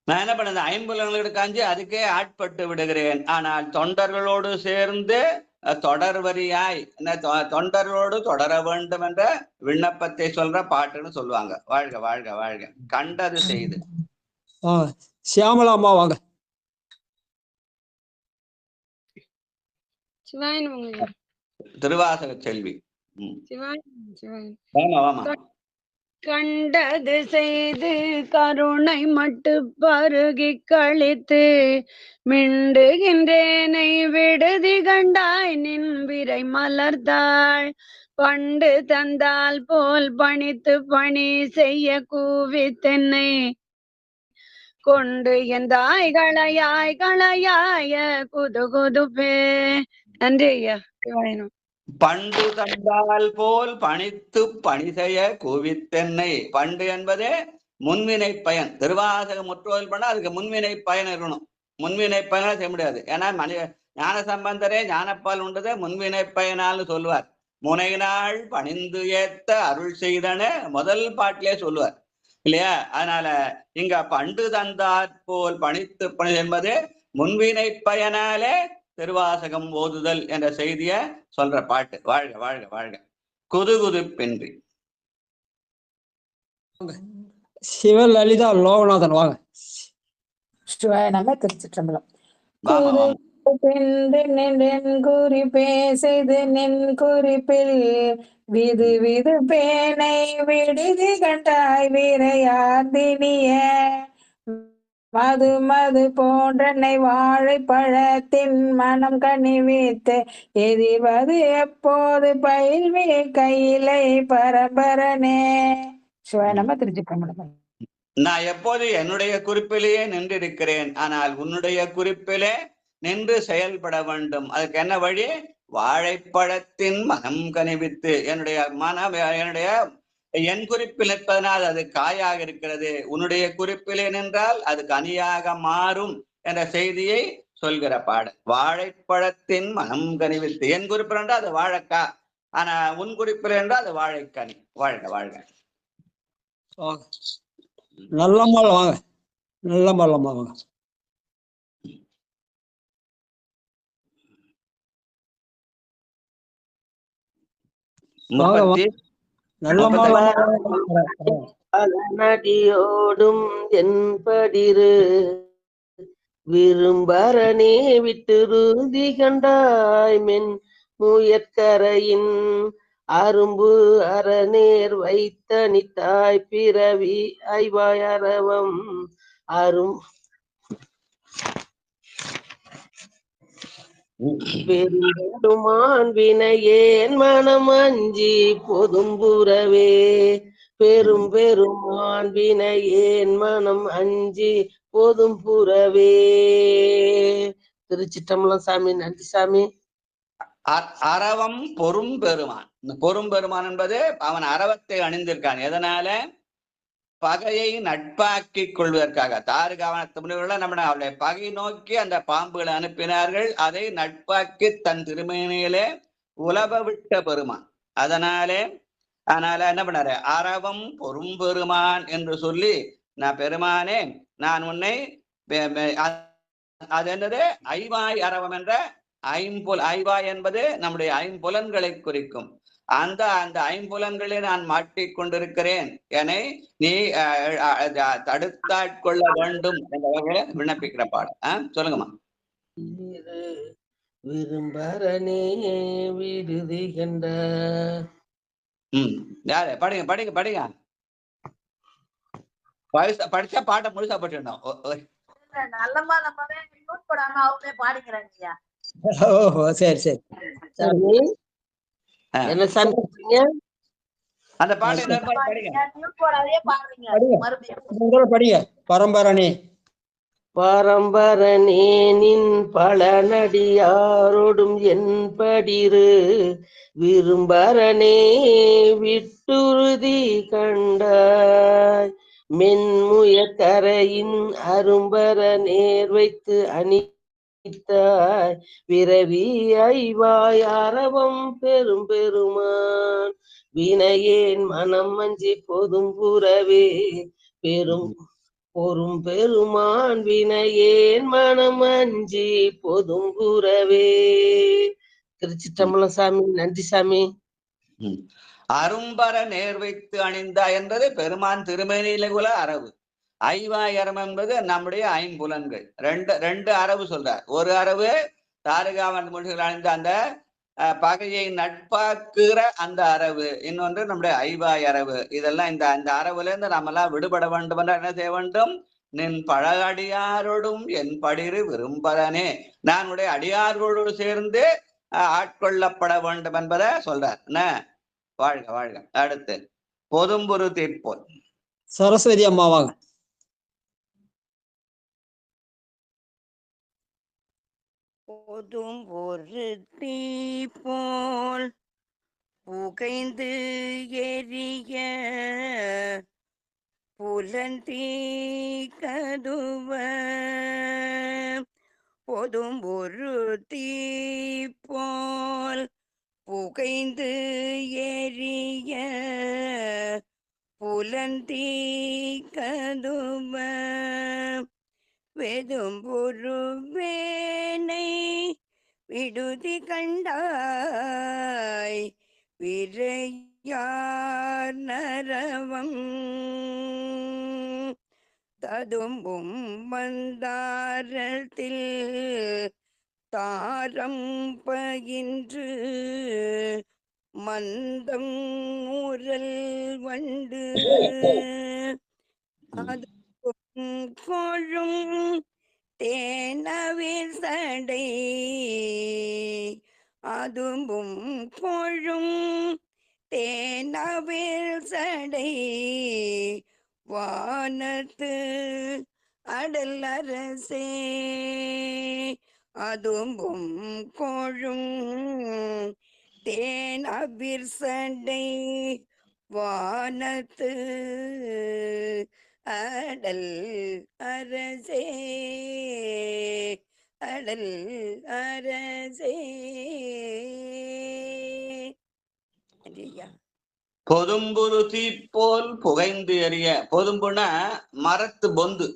நான் என்ன பண்ணது, ஐம்புலங்களுக்கு காஞ்சி அதுக்கே ஆட்பட்டு விடுகிறேன். ஆனால் தொண்டர்களோடு சேர்ந்து தொடர் வரியாய் தொண்டர்களோடு தொடர வேண்டும் என்ற விண்ணப்பத்தை சொல்ற பாட்டுன்னு சொல்லுவாங்க. வாழ்க வாழ்க வாழ்க. கண்டது செய்து. சியாமலா அம்மா வாங்க. திருவாசக செல்வி. கண்டது செய்து கருணை மட்டு பருகி கழித்து மிண்டுகின்றேனை விடுதி கண்டாய் நின் விரை மலர்ந்தாள் பண்டு தந்தால் போல் பணித்து பணி செய்ய கூவி தென்னை கொண்டு எந்தாய் களையாய் களையாய குது குதுப்பே. நன்றி ஐயா. பண்டு தந்தால் போல் பணித்து பணி செய்ய கூவித்தென்னை. பண்டு என்பதே முன்வினை பயன். திருவாசக முற்றோல் பண்ண அதுக்கு முன்வினை பயன் இருக்கணும். முன்வினை பயனால செய்ய முடியாது. ஏன்னா ஞான சம்பந்தரே ஞானப்பால் உண்டதே முன்வினை பயனால்னு சொல்லுவார். முனைநாள் பணிந்து ஏத்த அருள் செய்தன முதல் பாட்டிலே சொல்லுவார் இல்லையா? அதனால இங்க பண்டு தந்தாற் போல் பணித்து பணி என்பது முன்வினை பயனாலே திருவாசகம் ஓதுதல் என்ற செய்திய சொல்ற பாட்டு. வாழ்க வாழ்க வாழ்க. குதுகுதுப்பின்றி. சிவலலிதா லோகநாதன் வாங்க. நம்ம திருச்சிற்றம்பலம். குறிப்பே செய்து நின் குறிப்பில் விது விது பேனை விடுதி கண்டாய் வீரையாந்தினிய மது மது போன்றனை வாழைப்பழத்தின் மனம் கனிவித்து எதிர்வது எப்போது பயில்வி கையிலை பரம்பரனே. சிவனம திருச்சிற்றம்பலம். நான் எப்போது என்னுடைய குறிப்பிலேயே நின்றிருக்கிறேன். ஆனால் உன்னுடைய குறிப்பிலே நின்று செயல்பட வேண்டும். அதுக்கு என்ன வழி? வாழைப்பழத்தின் மனம் கனிவித்து. என்னுடைய மனம் என் குறிப்பில் நிற்பதனால் அது காயாக இருக்கிறது. உன்னுடைய குறிப்பிலே நின்றால் அது கனியாக மாறும் என்ற செய்தியை சொல்கிற பாடு. வாழைப்பழத்தின் மனம் கனிவித்து. என் குறிப்பில் என்றால் அது வாழைக்கா, ஆனா உன் குறிப்பில் என்றால் அது வாழைக்கனி. வாழ்க வாழ்க. நல்லம்மாள் வாங்க. நல்லம்மாள் அம்மா வாங்க. நடியோடும் என்படிரு விரும்பரணே விட்டுருதி கண்டாய் மென் முயற்கரையின் அரும்பு அறநேர் வைத்தனித்தாய் பிறவி ஐவாய் அரவம் அரும் பெருமான் வினையேன் மனம் அஞ்சி பொதும்புறவே. பெரும் பெருமான் வினையேன் மனம் அஞ்சி பொதும்புறவே. திருச்சிற்றம்பலம் சாமி. நன்றி சாமி. அரவம் பொறும் பெருமான். இந்த பொறும் பெருமான் என்பது அவன் அரவத்தை அணிந்திருக்கான். எதனால? பகையை நட்பாக்கி கொள்வதற்காக. தாருகாவனத்து முனிவர்கள் நம்ம அவருடைய பகை நோக்கி அந்த பாம்புகளை அனுப்பினார்கள். அதை நட்பாக்கி தன் திருமேனியிலே உலவ விட்ட பெருமான். அதனால என்ன பண்ணாரு? அரவம் பொறும் பெருமான் என்று சொல்லி, நான் பெருமானே நான் உன்னை அது என்னது? ஐவாய் அரவம் என்ற ஐவாய் என்பது நம்முடைய ஐம்புலன்களை குறிக்கும். அந்த ஐம்புலன்களை நான் மாட்டிக் கொண்டிருக்கிறேன், என்னை நீ தடுத்தாட்கொள்ள வேண்டும் என்ற வகையில விண்ணப்பிக்கிற பாடம். சொல்லுங்கம்மா. விரும்பரணே விடுதி கண்ட. யாரு? படிங்க படிங்க படிங்க. படிச்சா பாட்டை முழுசா படிச்சிடணும். நல்லம்மா நம்ம நோட் போடாம அவங்களே பாடிக்கிறாங்க. ஓஹோ, சரி சரி. என்ன சாமி அந்த பாட்டு படிங்க. பரம்பரணி பரம்பரனே நின் பழனடியாரோடும் என் படிரு விரும்பரனே விட்டுறுதி கண்டாய் மென்முயற்கரையின் அரும்பர நேர் வைத்து அணித்தாய் விரவி ஐவாய் அரவம் பெரும் பெருமான் வினையேன் மனம் அஞ்சி பொதும் புறவே பெரும் பெருமான் வினையேன் மனம் அஞ்சி பொதும் புறவே. திருச்சிற்றம்பலம் சாமி. நன்றி சாமி. அரும்பர நேர் வைத்து அணிந்தா என்பது பெருமான் திருமேனியில அரவு. ஐவாயரம் என்பது நம்முடைய ஐம்புலன்கள். ரெண்டு அரவு சொல்றார். ஒரு அரவு தாரகாவன் மொழிகள் அணிந்த அந்த பகையை நட்பாக்குற அந்த அரவு, இன்னொன்று நம்முடைய ஐவாய் அரவு. இதெல்லாம் இந்த அரவுல இருந்து நம்மெல்லாம் விடுபட வேண்டும் என்ற என்ன செய்ய வேண்டும்? நின் பழகடியாரோடும் என் படிரு விரும்பரனே, நான் உடைய அடியாரோடு சேர்ந்து ஆட்கொள்ளப்பட வேண்டும் என்பதை சொல்றார். என்ன வாழ்க வாழ்க. அடுத்து பொதும்புரு தீப்போல். சரஸ்வதி அம்மாவாங்க. போதும் ஒரு தீப்போல் புகைந்து எரிய புலந்தீ கதுவ போதும் ஒரு தீப்போல் புகைந்து எரிய புலந்தீ கதுவ வெதும்பொரு வேனை விடுதி கண்டாய் விரையார் நரவம் ததும்பும் மந்தாரத்தில் தாரம் பயின்று மந்தம் உரல் வண்டு அது கொழும் தேனவில் சடை அதும்பும் கொழும் தேனவில் சடை வானத்து அடல் அரசே அதும்பும் கொழும் தேனவில் சடை வானத்து அடல் அரசே அடல் அரசே. பொதும்புரு தீப்போல் புகைந்து எறிய. பொதும்புனா மரத்து பொந்து,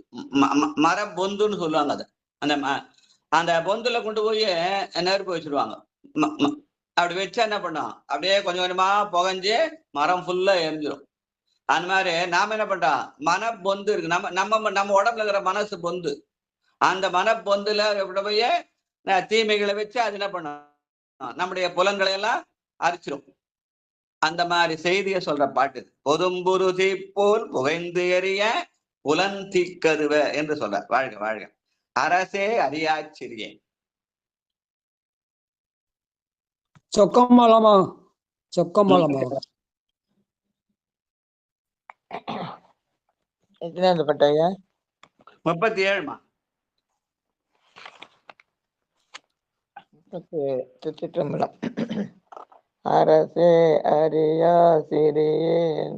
மர பொந்துன்னு சொல்லுவாங்க. அது அந்த பொந்துல கொண்டு போய் நெருப்பு வச்சிருவாங்க. அப்படி வச்சா என்ன பண்ணும்? அப்படியே கொஞ்சம் கொஞ்சமா புகைஞ்சு மரம் ஃபுல்லா எரிஞ்சிடும். அந்த மாதிரி நாம என்ன பண்றோம்? மன பொந்து இருக்கு. நம்ம உடம்புல இருக்கிற மனசு பொந்து. அந்த மன பொந்துல போய் தீமைகளை வச்சு அது என்ன பண்ணும்? நம்முடைய புலன்களை எல்லாம் அரிச்சிடும். அந்த மாதிரி செய்தியை சொல்ற பாட்டு. பொதும்புரு தீப்போல் புகைந்து எறிய புலன் தீக்கதுவ என்று சொல்ற. வாழ்க வாழ்க. அரசே அறியாச்சிறியே. சொக்கம்மாளமா சொக்கம்மாளமா. எத்தனாவது பட்டாயா? 37மா. திருச்சிற்றம்பலம். அரசே அறியா சிறியேன்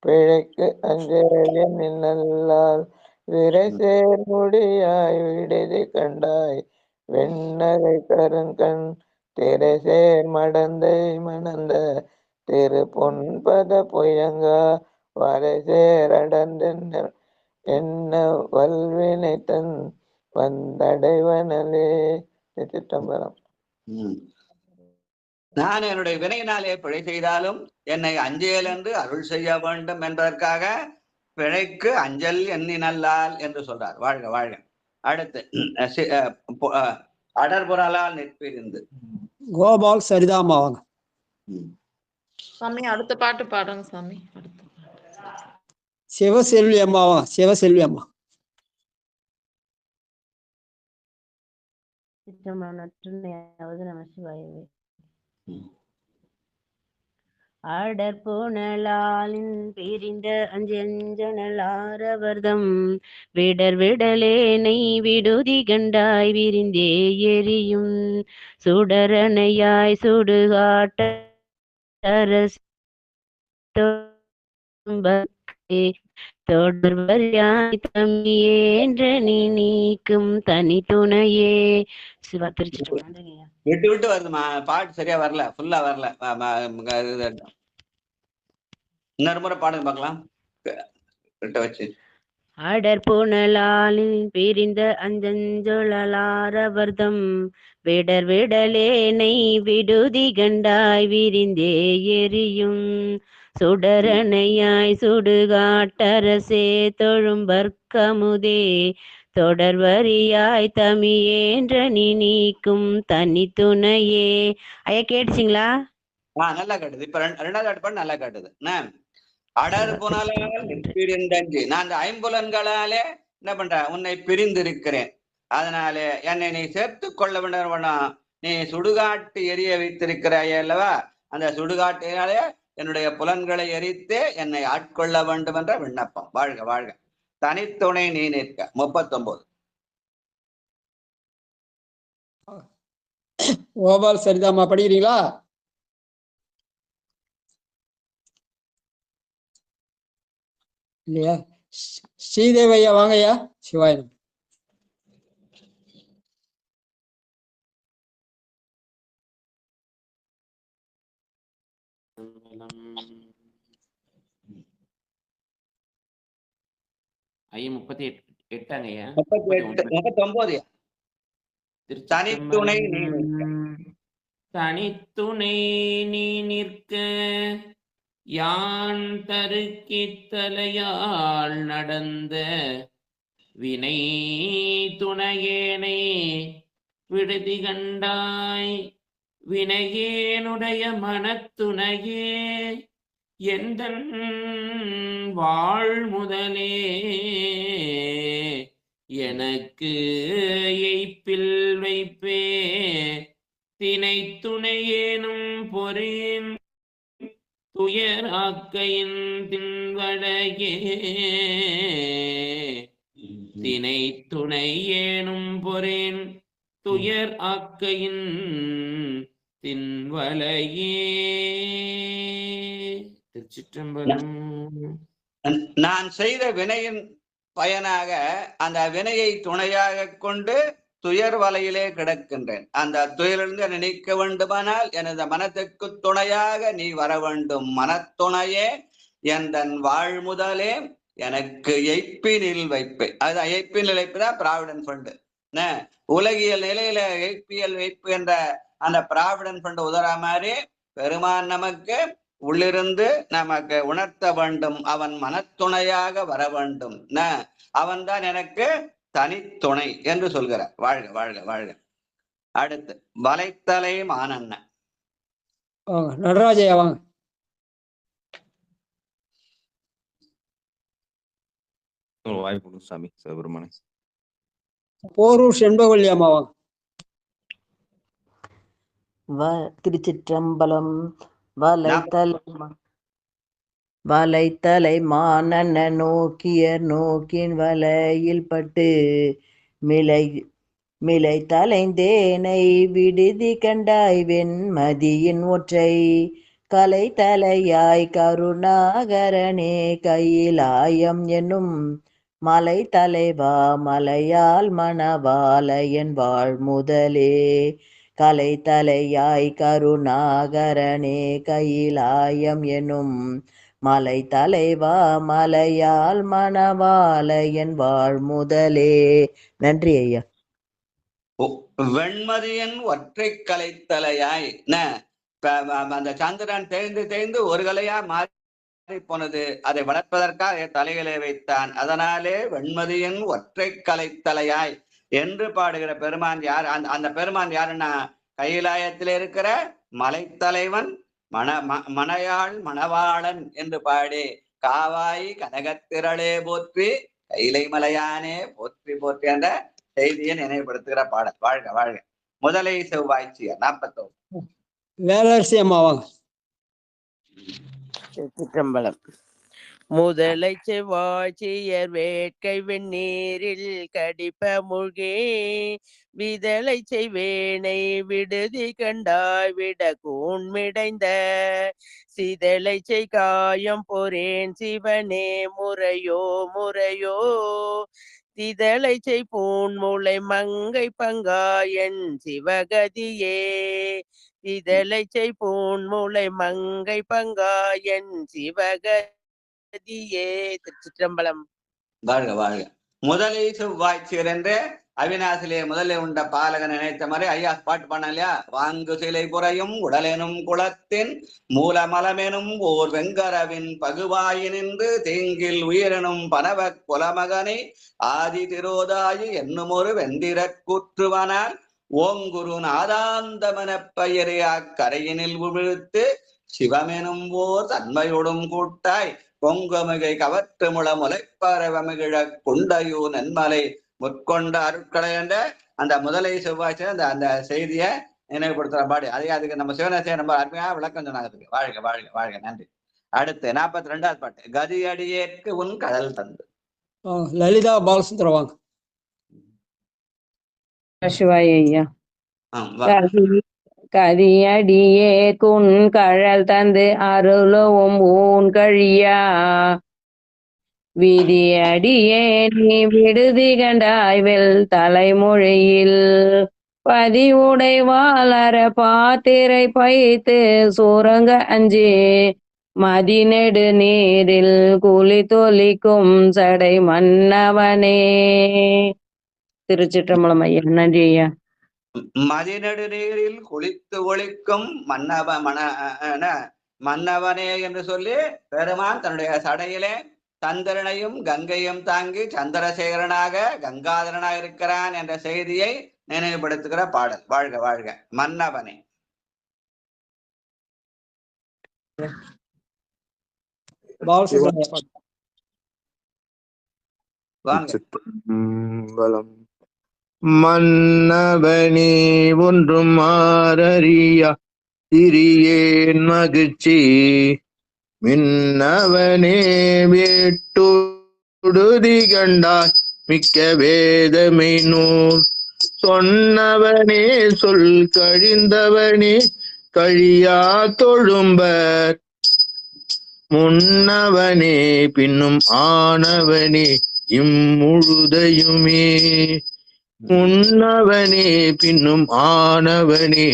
பிழைக்கு அஞ்சேன் நல்லால் விரைசேர் முடியாய் விடுதி கண்டாய் வெண்ணகை கருங்கண் திரைசேர் மடந்தை மணந்த திரு பொன்பத பொய்யங்கா வரைசேர் அடர்ந்தென்ன என்ன வல்வினைத்தன் வந்தடைவனலே. திருச்சிற்றம்பலம். நான் என்னுடைய வினையினாலே பிழை செய்தாலும் என்னை அஞ்சேல் என்று அருள் செய்ய வேண்டும் என்பதற்காக பிழைக்கு அஞ்சல் எண்ணினல்லால் என்று சொல்றார். வாழ்க வாழ்க. அடுத்து அடர்புறலால் நிற்பிருந்து. கோபால் சரிதாமாவாங்க. சாமி அடுத்த பாட்டு பாடுங்க சாமி. சிவசெல்வி அம்மாவா. சிவசெல்வி அம்மா. சிற்றம்பலம். நற்றுணையாவது நம சிவாயவே. அடற்புணலாலின் பிரிந்த அஞ்சஞ்சனலாரவர்தம் விடலேனை விடுதி கண்டாய் விரிந்தே எரியும் சுடரணையாய் சுடுகாட்ட தொடர்வரியாய் தமியேன்ற நீ நீக்கும் தனி துணையே. சிவா திருச்சிட்டு விட்டு விட்டு வருதுமா, பாட்டு சரியா வரல, ஃபுல்லா வரல. இன்னொரு முறை பாடுங்க பார்க்கலாம், விட்ட வச்சு. அடற்புணலாலில் பிரிந்த அஞ்சஞ்சொழலாரவர்தம் விடலேனை விடுதி கண்டாய் விரிந்தே எரியும் சுடரணையாய் சுடுகாட்டரசே தொழும்பற்கமுதே தொடர்வரியாய் தமியேன்ற நீ நீக்கும் தனி துணையே. ஐயா கேட்டுச்சிங்களா? நல்லா காட்டுது. இப்ப ரெண்டாவது பாட்டு நல்லா காட்டுது. அடர் புனலால் பிரிந்தஞ்சு, நான் அந்த ஐம்புலன்களாலே என்ன பண்றேன், உன்னை பிரிந்திருக்கிறேன், அதனாலே என்னை நீ சேர்த்து கொள்ள வேண்டும். நீ சுடுகாட்டு எரிய வைத்திருக்கிறாய் அல்லவா, அந்த சுடுகாட்டினாலே என்னுடைய புலன்களை எரித்து என்னை ஆட்கொள்ள வேண்டும் என்ற விண்ணப்பம். வாழ்க வாழ்க. தனித்துணை நீ நிற்க. 39. கோபால் சரிதாமா, படிக்கிறீங்களா? இல்லையா? ஸ்ரீதேவையா வாங்கய்யா. சிவாயனம். ஐயா 38 39. தனித்துணை நீ நிற்க. தனித்துணை நீ நிற்க யான் தருக்கித்தலையால் நடந்த வினை துணையேனை விடுதி கண்டாய் வினையேனுடைய மனத்துணையே எந்தன் வாழ் முதலே எனக்கு எய்ப்பில் வைப்பே தினை துணையேனும் பொறின் துயர் ஆக்கையின் தின்வடையே தினை துணையேனும் பொறின் துயர் ஆக்கையின் தின்வலையே. திருச்சிற்றம்பலம். நான் செய்த வினையின் பயனாக அந்த வினையை துணையாக கொண்டு துயர் வலையிலே கிடக்கின்றேன். அந்த துயரிலிருந்து என்னை நீக்க வேண்டுமானால் எனது மனத்துக்கு துணையாக நீ வர வேண்டும். மனத்துணையே எந்தன் வாழ் முதலே எனக்கு எய்ப்பினில் வைப்பு. அது எய்ப்பினில் வைப்பு தான் ப்ராவிடன்ட் ஃபண்டு. உலகியல் நிலையில எய்பிஎல் வைப்பு என்ற அந்த ப்ராவிடன்ட் ஃபண்டு உதறா மாதிரி பெருமான் நமக்கு உள்ளிருந்து நமக்கு உணர்த்த வேண்டும். அவன் மனத்துணையாக வர வேண்டும். அவன் தான் எனக்கு தனித்துணை என்று சொல்கிறார். வாழ்க வாழ்க வாழ்க. அடுத்து வலைத்தலை மானன்ன. நடராஜயா வாங்க. வாய்ப்பு சாமி சிவபெருமானே. போரூர் செண்பகவல்லி அம்மா வாங்க. திருச்சிற்றம்பலம். வலைத்தலை மானன்ன நோக்கிய நோக்கின் வலையில் பட்டு மிலை தலைந்தேனை விடுதி கண்டாய் வெண்மதியின் ஒற்றை கலை தலையாய் கருணாகரனே கையிலாயம் என்னும் மலை தலைவா மலையால் மணவாளையன் வாழ் முதலே கலை தலையாய் கருணாகரனே கையிலாயம் எனும் மலை தலைவா மலையால் மணவாளையன் வாழ் முதலே. நன்றி ஐயா. வெண்மதியின் ஒற்றை கலை தலையாய் அந்த சந்திரன் தேய்ந்து தேய்ந்து ஒரு கலையா மாறி போனது. அதை வளர்ப்பதற்காக தலைகளை வைத்தான். அதனாலே வெண்மதியின் ஒற்றை கலை தலையாய் என்று பாடுகிற பெருமான் யார்? அந்த பெருமான் யாருன்னா கைலாயத்தில் இருக்கிற மலைத்தலைவன் மனையாள் மணவாளன் என்று பாடி காவாய் கனகத்திரளே போற்றி கைலை மலையானே போற்றி போற்றி என்ற செய்தியை நினைவுபடுத்துகிற பாடல். வாழ்க வாழ்க. முதலை செவ்வாய்ச்சியார் 41. வேலரசி அம்மா வாங்க. சிற்றம்பலம். முதலை செவ்வாய்ச்சியர் வேட்கை வெந்நீரில் கடிப்ப முழ்கே விதலை செய்வேனை விடுதி கண்டாய் விட கூண்மிடைந்த சிதலை செய் காயம் பொறேன் சிவனே முறையோ முறையோ திதலை செய் பூண்முளை மங்கை பங்காயன் சிவகதியே திதலை செய் பூண்முளை மங்கை பங்காயன் சிவகதியே. திருச்சிற்றம்பலம். வாழ்க வாழ்க. முதலை செவ்வாய்ச்சியர் என்று அவிநாசிலே முதலே உண்ட பாலகன் நினைத்த மாதிரி ஐயா பாட்டு பண்ண இல்லையா? வாங்கு சிலை புறையும் உடலெனும் குளத்தின் மூலமலமெனும் ஓர் வெங்கரவின் பகுவாயினின்று தீங்கில் உயிரெனும் பனவ குலமகனை ஆதி திரோதாயி என்னும் ஒரு வெந்திர கூற்றுவனால் ஓங்குரு நாதாந்தமனப் பெயரே அக்கரையினில் விழுத்து சிவமெனும் ஓர் தன்மையோடும் கூட்டாய் பொங்கமிகை கவற்று முள முளைப்பறவமிகிழ குண்டையூ நன்மலை முற்கொண்ட அருட்களை என்ற அந்த முதலை செவ்வாய்ச்சி அந்த அந்த செய்தியை நினைவுபடுத்துற பாடு. அதே அதுக்கு நம்ம சிவனேசை ரொம்ப அருமையா விளக்கம் சொன்னாங்க. வாழ்க வாழ்க வாழ்க. நன்றி. அடுத்து 42வது பாட்டு. கதி அடியேற்கு உன் கடல் தந்து. லலிதா பாலசுந்தரம் வாங்க. சிவாய ஐயா. கதியடியே குன் கழல் தந்து அருளவும் ஊன் கழியா விதியடியே நீ விடுதி கண்டாய் வெல் தலைமொழியில் பதிவுடை வாளர பாத்திரை பைத்து சுரங்க அஞ்சி மதிநெடு நீரில் குளி தொலிக்கும் சடை மன்னவனே. திருச்சிற்றம்பலம் ஐயா. நன்றி ஐயா. மதிநடு நீரில் குளித்து ஒழிக்கும் மன்னவனே என்று சொல்லி பெருமான் தன்னுடைய சடையிலே சந்திரனையும் கங்கையும் தாங்கி சந்திரசேகரனாக கங்காதரனாக இருக்கிறான் என்ற செய்தியை நினைவுபடுத்துகிற பாடல். வாழ்க வாழ்க. மன்னவனே. மன்னவனே ஒன்றும் மாறறியா திரியேன் மகிழ்ச்சி மின்னவனே வேட்டுடுதி கண்டாய் மிக்க வேதமை நூல் சொன்னவனே சொல் கழிந்தவனே கழியா தொழும்பர் முன்னவனே பின்னும் ஆனவனே இம்முழுதையுமே முன்னவனே பின்னும் ஆனவனே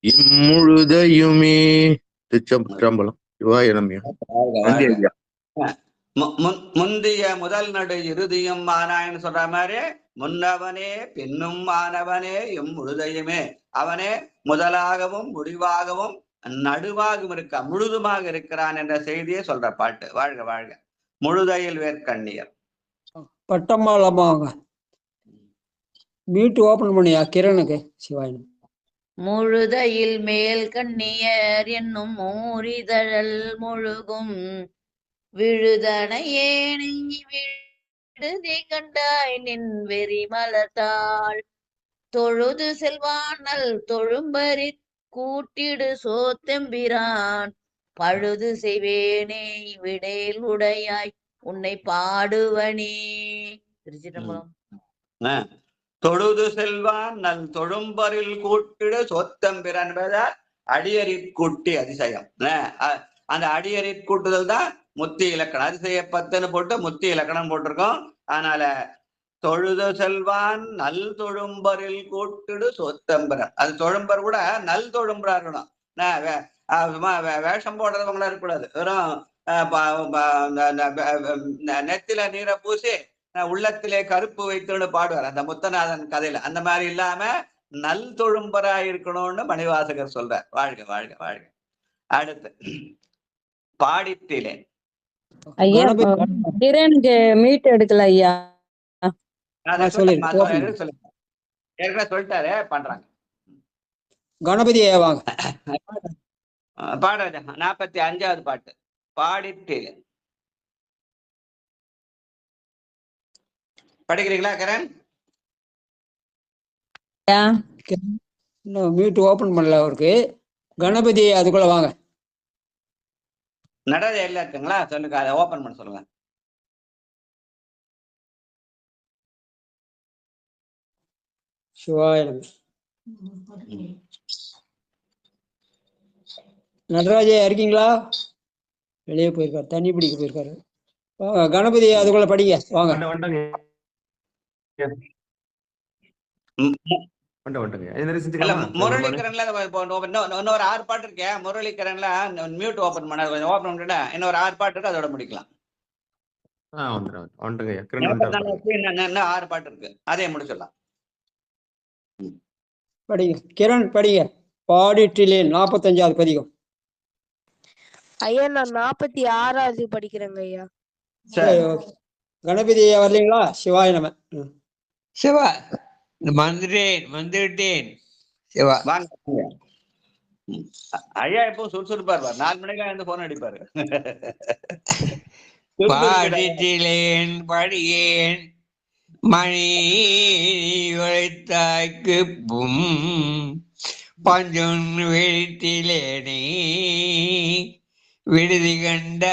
இம்முழுதையுமே. திருச்சிற்றம்பலம். முந்திய முதல் நடு இறுதியும் ஆனான்னு சொல்ற மாதிரி முன்னவனே பின்னும் ஆனவனே இம்முழுதையுமே. அவனே முதலாகவும் முடிவாகவும் நடுவாகவும் முழுதுமாக இருக்கிறான் என்ற செய்தியை சொல்ற பாட்டு. வாழ்க வாழ்க. முழுதையில் வேர்க்கண்ணியர். பட்டம்மாளமாக மீட்டு ஓபன் பண்ணியா கிரணுக்கு. சிவாயனம். முழுதையில் மேல் கண்ணியர் என்னும் மூரிதழல் முழுகும் விழுதனையேனை விடுதி கண்டாய் நின் வெறி மலர்த்தாள் தொழுது செல்வானல் தொழும்பரி கூட்டிடு சோத்தெம்பிரான் பழுது செய்வேனே விடேல் உடையாய் உன்னை பாடுவனே. திருச்சிற்றம்பலம். தொழுது செல்வான் நல் தொழும்பரில் கூட்டிடு சோத்தம்பிரான் அடியறிக்கூட்டி அதிசயம். அந்த அடியறிக்கூட்டுதல் தான் முத்தி இலக்கணம். அதிசய 10ன்னு போட்டு முத்தி இலக்கணம் போட்டிருக்கோம். அதனால தொழுது செல்வான் நல் தொழும்பரில் கூட்டிடு சொத்தம்பிரான். அது தொழும்பர் கூட நல் தொழும்பரா இருக்கணும். வேஷம் போடுறவங்களா இருக்கக்கூடாது. வெறும் நெத்தில நீரை பூசி உள்ளத்திலே கருப்பு வைத்துன்னு பாடுவார் அந்த முத்தநாதன் கதையில. அந்த மாதிரி இல்லாம நல் தொழும்பரா இருக்கணும்னு மணிவாசகர் சொல்றார். வாழ்க வாழ்க வாழ்க. அடுத்து பாடித்திலே. ஐயா கிரணுக்கு மீட் எடுக்கல ஐயா. ஏற்கனவே சொல்லிட்டாரு பண்றாங்க. கணபதியே வாங்க. பாட 45வது பாட்டு. பாடித்திலே. படிக்கிறீங்களா கரண்? மீட் ஓபன் பண்ணல அவருக்கு. கணபதி அதுக்குள்ள வாங்க. நடராஜா எல்லாம் இருக்குங்களா? சொல்லுங்க, அதை ஓபன் பண்ண சொல்லுங்க. சிவாய நம. நடராஜா இருக்கீங்களா? வெளியே போயிருக்காரு, தண்ணி பிடிக்க போயிருக்காரு. வாங்க கணபதி அதுக்குள்ள படிங்க வாங்க. முரளிகரன்ல இன்னொரு 6 பாட்டு இருக்கேன். முரளிகரன்ல மியூட் ஓபன் பண்ண கொஞ்சம் ஓபன் பண்ணிட்டு இன்னொரு 6 பாட்டு இருக்கு, அதோட முடிக்கலாம். 6 பாட்டு இருக்கு, அதே முடிச்சிடலாம். படிங்க கிரண் படிங்க. பாடிட்டிலேன் 45வது பதிகம். ஐயா நான் 46வது படிக்கிறேங்க ஐயா. சரி ஓகே. கணபதி வரலீங்களா? சிவாய நம. சிவா வந்துவிட்டேன். சிவா வாங்க. ஐயா எப்போ சுறுசுறுப்பா இருப்பார். 4 மணிக்கெல்லாம் இருந்து போன் அடிப்பாரு. பாடிட்டிலேன் படியேன் மணி உழைத்தாய்க்கு பஞ்சொன் வெடித்திலேனே விடுதி கண்டாய்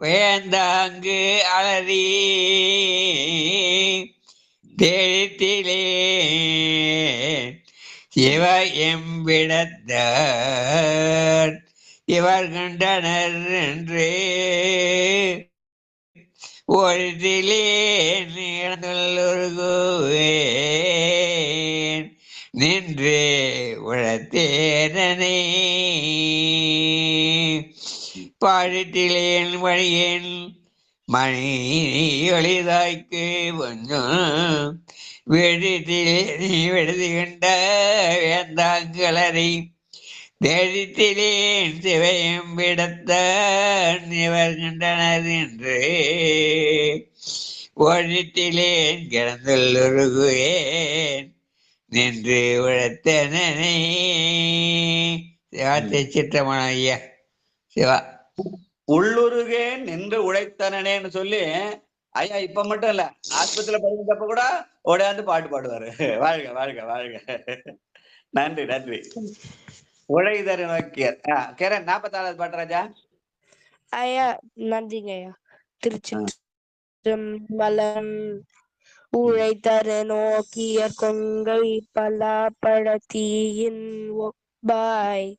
வேந்தாங்கு அலறி தேடித்திலே சிவ எம்பிடத்தார் இவர் கண்டனர் என்று ஒழித்திலே நீழ்ந்துள்ளுருகுவேன் நின்று உழத்தேனே பாடிட்டிலேன் வழியேன் மணி ஒளிதாய்க்கு கொஞ்சம் வெடித்திலே நீ விடுதி கண்ட வேந்தாங்களறி தேடித்திலேன் சிவயம் விடத்தான் இவர் கண்டனர் என்று ஒழித்திலேன் கிடந்துள்ளுருகுவேன் நின்று உழைத்தனே. சிவாத்தை சிற்றமான ஐயா. சிவா உள்ளுருகே நின்று உழைத்தனேன்னு சொல்லி ஐயா இப்ப மட்டும் இல்ல, ஆஸ்பத்திரியில படிக்கிறப்ப கூட ஓடாந்து பாட்டு பாடுவாரு. வாழ்க வாழ்க வாழ்க. நன்றி நன்றி. உழைதரு நோக்கியர். கிரண் 46வது பாட்டு ராஜா. ஐயா நன்றிங்க ஐயா. திருச்சிற்றம்பலம். உழைத்தரு நோக்கியர் கொங்கை பலாப்பழத்தீயின் ஒப்பாய்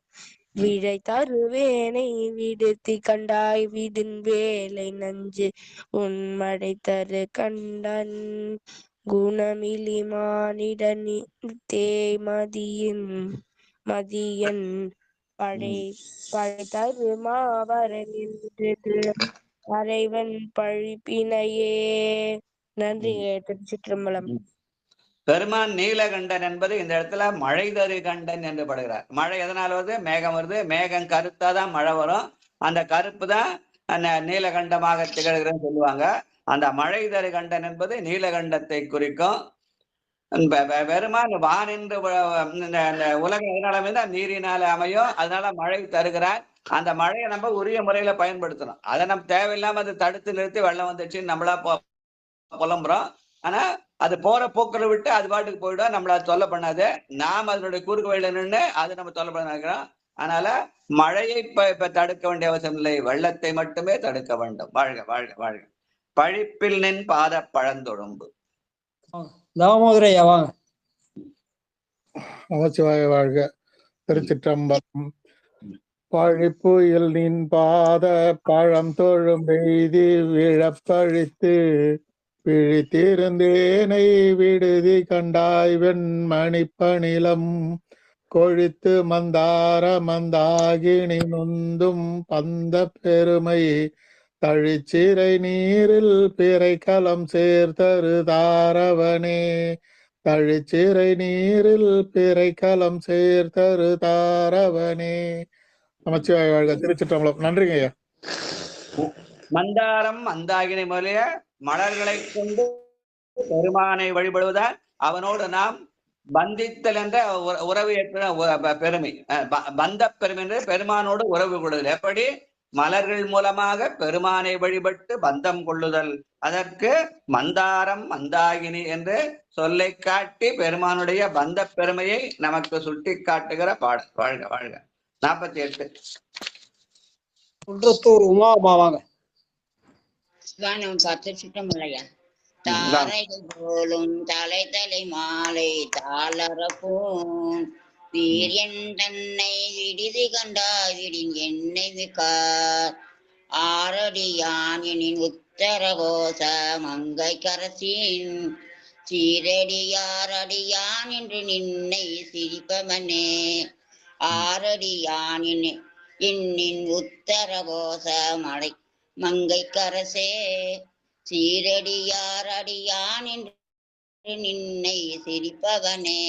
விழை தருவேனை விடுத்தி கண்டாய் விதின் வேலை நஞ்சு உன்மடை தரு கண்டன் குணமிலி மானிடன் மதியன் படை தரு மாவரன் என்று அறைவன் பழிப்பினையே. நன்றி திருச்சிற்றம்பலம். பெருமான் நீலகண்டன் என்பது இந்த இடத்துல மழை தரு கண்டன் என்று படுகிறார். மழை எதனால வருது? மேகம் வருது. மேகம் கருத்தாதான் மழை வரும். அந்த கருப்பு தான் நீலகண்டமாக திகழ்கிறன்னு சொல்லுவாங்க. அந்த மழை தரு கண்டன் என்பது நீலகண்டத்தை குறிக்கும். பெருமான் வானின்று உலகம் எதனால அமைந்தா நீரினால அமையும். அதனால மழை தருகிறார். அந்த மழையை நம்ம உரிய முறையில பயன்படுத்தணும். அதை நம்ம தேவையில்லாம அதை தடுத்து நிறுத்தி வெள்ளம் வந்துச்சு நம்மளா புலம்புறோம். ஆனா அது போற போக்கில் விட்டு அது பாட்டுக்கு போயிடும். நம்மள தொல்லை பண்ணாது. நாம் அதனுடைய குறுக்கு வழியில நின்று அது நம்ம தொல்லை பண்ண நினைக்கிறோம். அதனால மழையை இப்ப தடுக்க வேண்டிய அவசியம் இல்லை, வெள்ளத்தை மட்டுமே தடுக்க வேண்டும். வாழ்க வாழ்க வாழ்க. பழிப்பில் நின் பாத பழந்தொழும்பு. தாமோதரையா வாங்க. நமச்சிவாய வாழ்க. திருச்சிற்றம்பலம். பழிப்புயில் நின் பாத பழம் தொழும் எய்தி விழப்பழித்து பிழித்திருந்தேனை விடுதி கண்டாய் வெண்மணிப்பணிலம் கொழித்து மந்தார மந்தாகினி நுந்தும் பந்த பெருமை தழிச்சிறை நீரில் பிறை கலம் சேர்த்தரு தாரவனே தழிச்சிறை நீரில் பிறை கலம் சேர்த்தரு தாரவனே. நமச்சிவாய வாழ்க. திருச்சிற்றம்பலம். நன்றிங்க ஐயா. மந்தாரம் மந்தாகினி முதலிய மலர்களை கொண்டு பெருமானை வழிபடுவதால் அவனோடு நாம் பந்தித்தல் என்ற உறவு பெருமை, பந்த பெருமை என்று பெருமானோடு உறவு கொள்ளுதல். எப்படி? மலர்கள் மூலமாக பெருமானை வழிபட்டு பந்தம் கொள்ளுதல். அதற்கு மந்தாரம் மந்தாகினி என்று சொல்லை காட்டி பெருமானுடைய பந்த பெருமையை நமக்கு சுட்டி காட்டுகிற பாடல். வாழ்க வாழ்க. 48. குன்றத்தூர் உமா அம்மா வாங்க. சிற்றம்பலையா. தாரைகள் போலும் தலை தலை மாலை தாளரப்போன் வீரியன் தன்னை விடுதி கண்டாய் விடின் என்னை மிக்கார் ஆரடியான் எனின் உத்தரகோச மங்கை கரசின் சீரடியார் அடியான் என்று நின்னை சிரிப்பவனே ஆரடியான் என்னின் உத்தரகோச மலை மங்கை கரசே சீரடியார் அடியான் என்று நின்னை சிரிப்பவனே.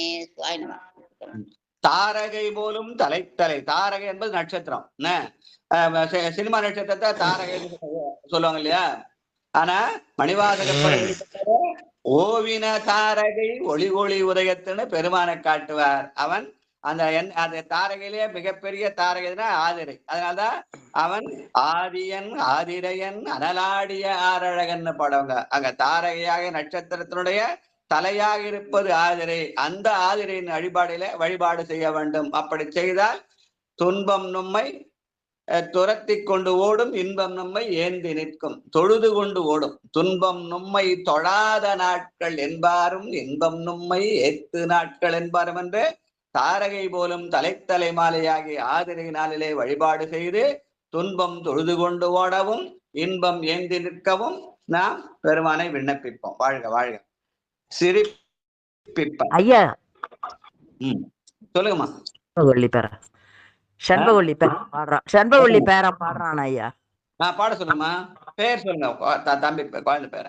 தாரகை போலும் தலைத்தலை. தாரகை என்பது நட்சத்திரம். சினிமா நட்சத்திரத்தை தாரகை சொல்லுவாங்க இல்லையா? ஆனா மணிவாசகப்படி ஓவின தாரகை ஒளி ஒளி உதயத்துன்னு பெருமானை காட்டுவார். அவன் அந்த தாரகையிலேயே மிகப்பெரிய தாரகைனா ஆதிரை. அதனால்தான் அவன் ஆதியன் ஆதிரையன் அனலாடிய ஆரழகன்னு பாடுவாங்க. அங்க தாரகையாக நட்சத்திரத்தினுடைய தலையாக இருப்பது ஆதிரை. அந்த ஆதிரையின் வழிபாடு செய்ய வேண்டும். அப்படி செய்தால் துன்பம் நம்மை துரத்தி கொண்டு ஓடும், இன்பம் நம்மை ஏந்தி நிற்கும். தொழுது கொண்டு ஓடும். துன்பம் நம்மை தொழாத நாட்கள் என்பாரும், இன்பம் நம்மை ஏத்து நாட்கள் என்பாரும் என்று தாரகை போலும் தலைத்தலை மாலையாகிய ஆதிரை நாளிலே வழிபாடு செய்து துன்பம் தொழுது கொண்டு ஓடவும் இன்பம் ஏந்தி நிற்கவும் நாம் பெருமானை விண்ணப்பிப்போம். வாழ்க வாழ்க. சிரிப்பிப்ப ஐயா. சொல்லுங்கம்மா. செண்பவள்ளி பேரம் பாடுறான் ஐயா. பாட சொல்லுமா. பேர் சொல்லுங்க தம்பி, குழந்தை பேர.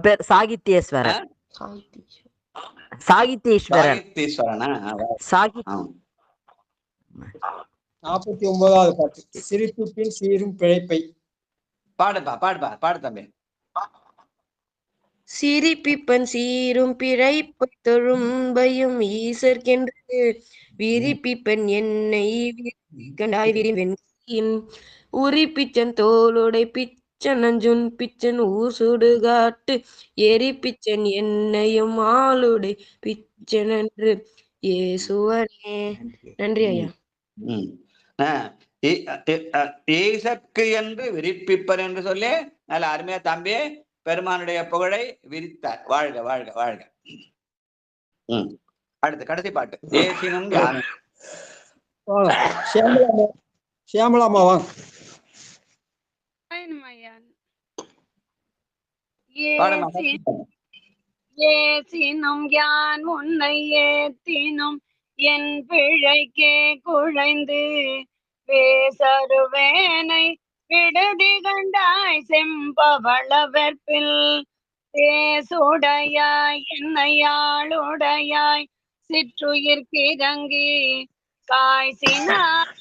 பேர் சாகித்யேஸ்வரன். சாகித்யேஸ்வரன். 49வது பாட்டு. சிரிப்பின் சீரும் பிழைப்பை. பாடு தம்பி. சிரிப்பிப்பன் சீரும் பிழைப்பை தொழும்பையும் ஈசர்க்கென்று விரிப்பிப்பன் என்னை கண்டாய் விரிவென் உரிப்பிச்சன் தோளுடை பிச்சன் நஞ்சுன் பிச்சன் ஊர் சுடுகாட்டு எரிப்பிச்சன் என்னையும் ஆளுடை பிச்சன் என்று ஏசுவனே. நன்றி ஐயா. ஈசற்கு என்று விரிப்பிப்பர் என்று சொல்லி நல்ல அருமையா தம்பி பெருமானுடைய புகழை விரித்தார். வாழ்க வாழ்க வாழ்க. அடுத்து கடைசி பாட்டு. ஏசினும் சியாமலாமா வாங்க. ஏசினும் யான் உன்னை ஏத்தினும் என் பிழைக்கே குழைந்து பேசருவேனை விடுதி கண்டாய் செம்பவள வெற்பில் தேசுடையாய் என்னையாளுடையாய் சிற்றுயிர்க்கிறங்கி காய்சினாய்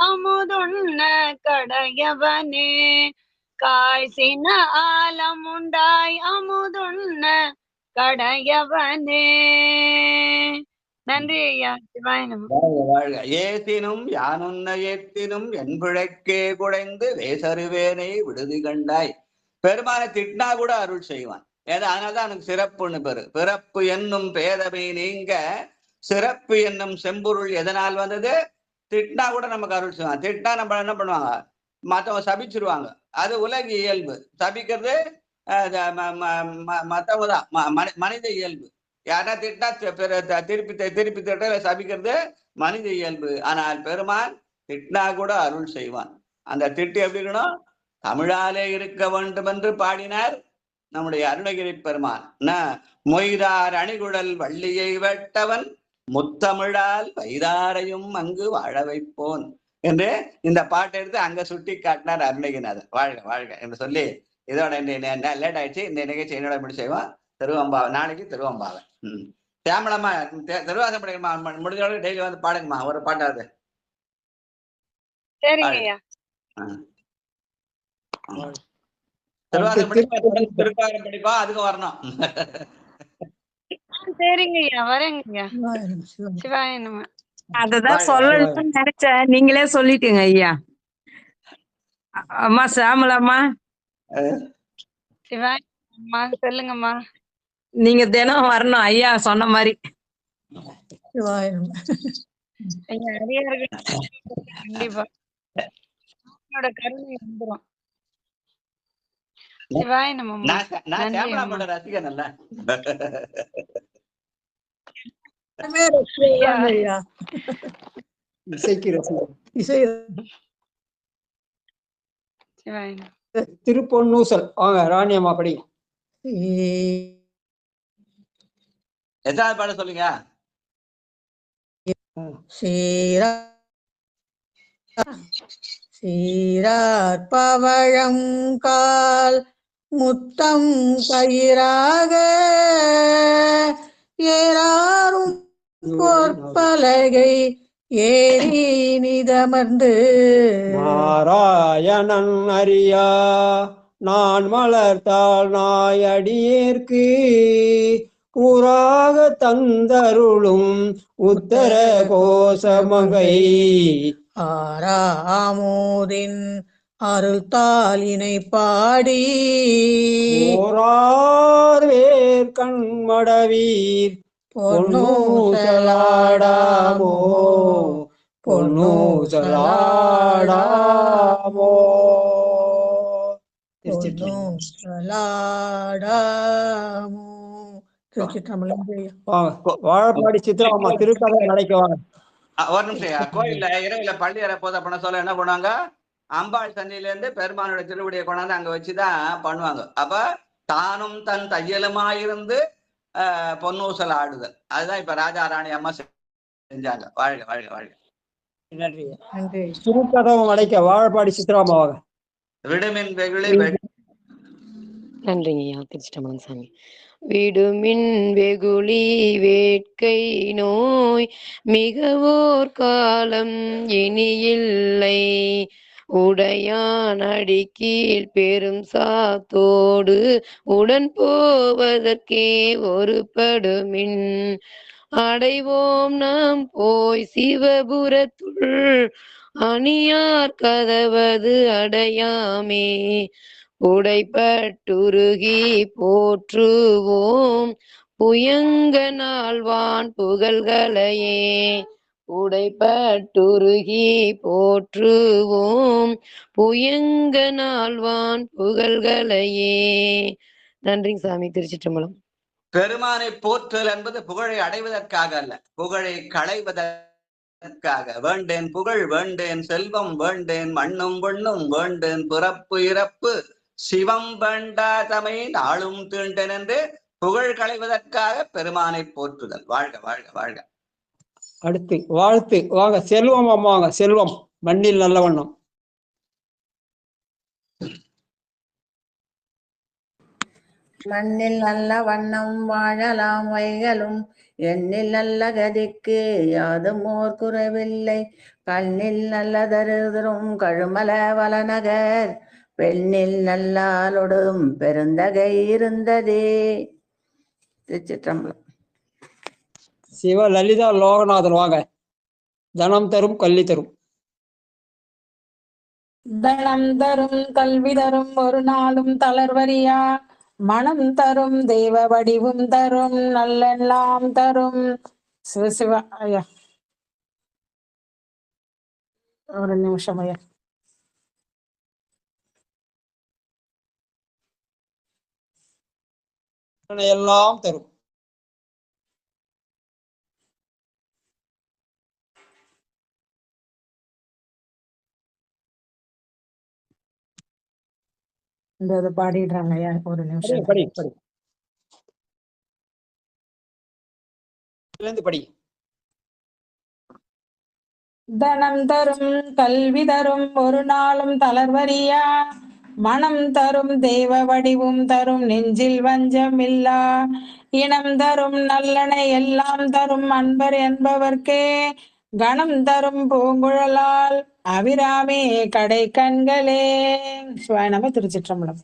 அமுதுண்ண கடையவனே காய்சின ஆலமுண்டாய் அமுதுண்ண கடையவனே. நன்றி ஐயா. ஏத்தினும் யானுன்ன ஏத்தினும் என் பிழைக்கே குழைந்து வேசருவேனை விடுதி கண்டாய். பெருமானை திட்டினா கூட அருள் செய்வான். ஏன்னா அதனாலதான் எனக்கு சிறப்புன்னு பேரு. பிறப்பு என்னும் பேதமை நீங்க சிறப்பு என்னும் செம்பொருள் எதனால் வந்தது? திட்டினா கூட நமக்கு அருள் செய்வான். திட்டினா நம்ம என்ன பண்ணுவாங்க? மற்றவங்க சபிச்சிருவாங்க. அது உலக இயல்பு. சபிக்கிறது மற்றவங்க தான், மனித இயல்பு. யாரா திட்டா திருப்பி திட்ட சபிக்கிறது மனித இயல்பு. ஆனால் பெருமான் திட்டினா கூட அருள் செய்வான். அந்த திட்டு எப்படி இருக்கணும்? தமிழாலே இருக்க வேண்டும் என்று பாடினார் நம்முடைய அருணகிரி பெருமான். மொய்தார் அணிகுழல் வள்ளியை வெட்டவன் முத்தமிழால் வைதாரையும் அங்கு வாழ வைப்போன் என்று இந்த பாட்டை எடுத்து அங்க சுட்டி காட்டினார் அருணகிரிநாதர். வாழ்க வாழ்க என்று சொல்லி இதோட லேட் ஆயிடுச்சு. இந்த நிகழ்ச்சி என்னோட முடிவு செய்வோம். திருவம்பாவை நாளைக்கு திருவம்பாவை. தேமலம்மா திருவாசம் படிக்கமா முடிஞ்சோட டெய்லி வந்து பாடுங்கம்மா ஒரு பாட்டாவது. திருவாசம் திருக்காரம் படிப்போம், அதுக்கு வரணும். சரிங்க ஐயா, வரேங்க சிவாய நம. அததான் சொல்லணும்னு நினைச்சேன், நீங்களே சொல்லிட்டீங்க ஐயா. அம்மா சாமலாமா சிவாய அம்மா சொல்லுங்கம்மா. நீங்க தினம் வரணும் ஐயா சொன்ன மாதிரி. கண்டிப்பா என்னோட கருணை வந்துரும். சிவாய நமம்மா. நான் நன்றி அம்மா. சேமலாமோட ரசிகன் அல்ல. ஐயா இசைக்கு ரசிகர். இசை சிவாய நம. திருப்பொன்னூசல் வாங்க ராணி அம்மா படி. எதாவது பாட சொல்லுங்க. சீரார் பவழங்கால் முத்தம் கயிறாக ஏறாரும் பொற்பலகை ஏறி நிதமர்ந்து நாராயணன் அறியா நான் மலர்த்தாள் நாயடியேற்கு கூறாக தந்தருளும் உத்தர கோசமகை ஆராமோதின் அருள்தாளினை பாடி ஓரார் வேர் கண்மடவீர் பொன்னூசலாடாமோ பொன்னூசலாடாமோ பொன்னூசலாடாமோ. வாழப்பாடி சித்ராமா திருக்கதை நடைக்க வாங்க. ஒரு நிமிஷம். கோயில்ல இரவுல பள்ளி போது அப்படின்னா சொல்ல என்ன பண்ணுவாங்க, அம்பாள் சன்னில இருந்து பெருமானோட திருவடியை கொண்டாந்து அங்க வச்சுதான் பண்ணுவாங்க. அப்ப தானும் தன் தையலுமாயிருந்து பொன்னூசல் ஆடுதல். அதுதான் இப்ப ராஜா ராணி அம்மா செஞ்சாங்க. வாழ்க வாழ்க வாழ்க. நன்றி நன்றி. திருக்கதவும் அடைக்க வாழப்பாடி சித்ராமா வாங்க. விடுமின் வெகுளி. நன்றிங்க ஐயா. திருச்சிட்டம்பலம் சாமி. விடுமின் வெகுளி வேட்கை நோய் மிகவோர் காலம் இனியில்லை உடையான் அடிக்கீழ் பெரும் சாத்தோடு உடன் போவதற்கே ஒருபடுமின் அடைவோம் நாம் போய் சிவபுரத்துள் அணியார் கதவது அடையாமே உடைப்பட்டுருகி போற்றுவோம் புயங்க நாள்வான் புகழ்களையே உடைப்பட்டுருகி போற்றுவோம் புயங்க நாள்வான் புகழ்களையே. நன்றிங்க சாமி. திருச்சிற்றம்பலம். பெருமானை போற்றல் என்பது புகழை அடைவதற்காக அல்ல, புகழை களைவதற்காக. வேண்டேன் புகழ், வேண்டேன் செல்வம், வேண்டேன் மண்ணும் பொண்ணும், வேண்டேன் பிறப்பு இறப்பு, சிவம் வேண்டா தமை நாளும் தீண்டேன் என்று புகழ் களைவதற்காக பெருமானை போற்றுதல். வாழ்க வாழ்க வாழ்க. அடுத்து வாழ்த்து வாங்க. செல்வம் அம்மா வாங்க. செல்வம் மண்ணில் நல்ல வண்ணம். மண்ணில் நல்ல வண்ணம் வாழலாம் வைகளும் எண்ணில் நல்ல கதிக்கு யாதும் ஓர் குறைவில்லை கண்ணில் நல்ல தருதரும் கழுமல வளநகர் பெண்ணில் நல்லாலொடும் பெருந்தகை இருந்ததே. திருச்சிற்றம்பலம். சிவ லலிதா லோகநாதன் வாங்க. தனம் தரும் கல்வி தரும். தனம் தரும் கல்வி தரும் ஒரு நாளும் தளர்வரியா மனம் தரும் தெய்வ வடிவும் தரும் நல்லெல்லாம் தரும். சிவசிவ ஐயா ஒரு நிமிஷம் ஐயா. எல்லாம் தரும். இந்த பாடிடுறாங்க ஐயா. ஒரு நிமிஷம் படி படி படி. தனம் தரும் கல்வி தரும் ஒரு நாளும் தளர்வரியா மனம் தரும் தெய்வ வடிவும் தரும் நெஞ்சில் வஞ்சம் இல்லா இனம் தரும் நல்லனை எல்லாம் தரும் அன்பர் என்பவர்க்கே கணம் தரும் பூங்குழலால் அபிராமே கடை கண்களே. சிவாய நம. திருச்சிற்றம்பலம்.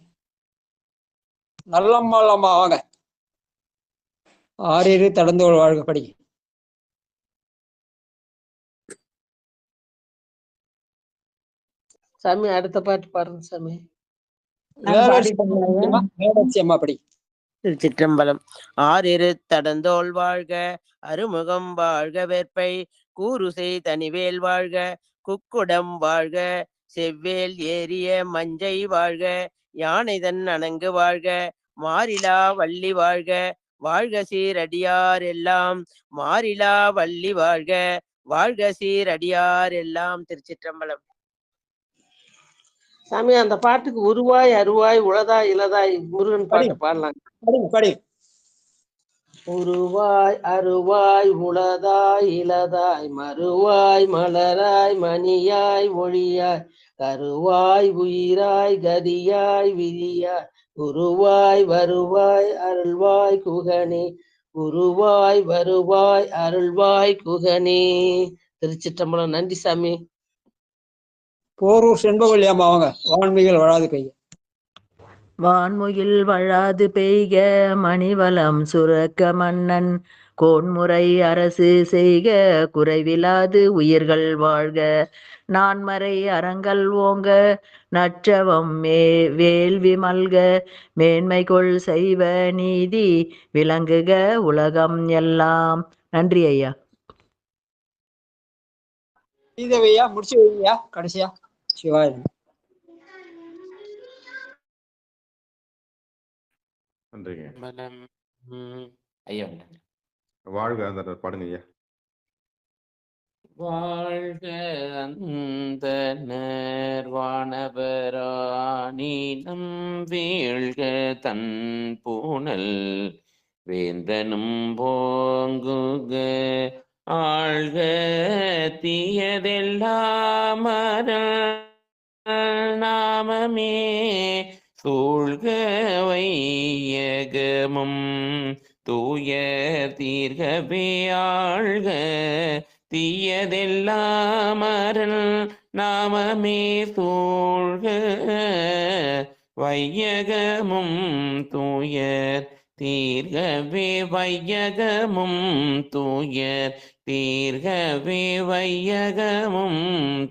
நல்லம்மாளம்மா வாங்க. ஆறிரு தடந்தோள் வாழ்க படி. சாமி அடுத்த பாட்டு பாடுங்க சாமி. அம்மா படி. திருச்சிற்றம்பலம். ஆறிரு தடந்தோள் வாழ்க அருமுகம் வாழ்க வேற்பை கூறுசை தனிவேல் வாழ்க குக்குடம் வாழ்க செவ்வேல் ஏறிய மஞ்சை வாழ்க, யானைதன் அணங்கு வாழ்க, மாறிலா வள்ளி வாழ்க, வாழ்க சீரடியார் எல்லாம், மாறிலா வள்ளி வாழ்க, வாழ்க சீரடியார் எல்லாம். திருச்சிற்றம்பலம். சாமி அந்த பாட்டுக்கு உருவாய் அருவாய் உளதாய் இலதாய் முருகன் பாட்டை பாடலாம். உருவாய் அருவாய் உளதாய் இலதாய் மறுவாய் மலராய் மணியாய் ஒளியாய் கருவாய் உயிராய் கதியாய் விதியாய் உருவாய் வருவாய் அருள்வாய் குகனே, உருவாய் வருவாய் அருள்வாய் குகனே. திருச்சிற்றம்பலம். நன்றி சாமி. போரூர் செண்பவள்ளி அம்மா அவங்க வான்மைகள் வளாது பெய்ய. வான்முகில் வழாது பெய்க மணிவளம் சுரக்க மன்னன் கோன்முறை அரசு செய்க குறைவிலாது உயிர்கள் வாழ்க. நான்மறை அறங்கள் ஓங்க நற்றவம் வேள்வி மல்க மேன்மைகொள் செய்வ நீதி விளங்குக உலகம் எல்லாம். நன்றி ஐயா. சீதவையா முடிச்சு வையா கடைசியா. சிவாய். நன்றிங்க ஐயா. வாழ்க அந்த பாடுங்க ஐயா. வாழ்க அந்தணர் வானவரானினம் வீழ்க தன் பூனல் வேந்தனும் போங்குக ஆழ்க தீயதெல்லாம் நாமமே சூழ்க வையகமும் தூய தீர்கவே ஆழ்க தீயதெல்லாம் நாமமே சூழ்க வையகமும் தூயர் தீர்கவே வையகமும் தூயர் தீர்கவே வையகமும்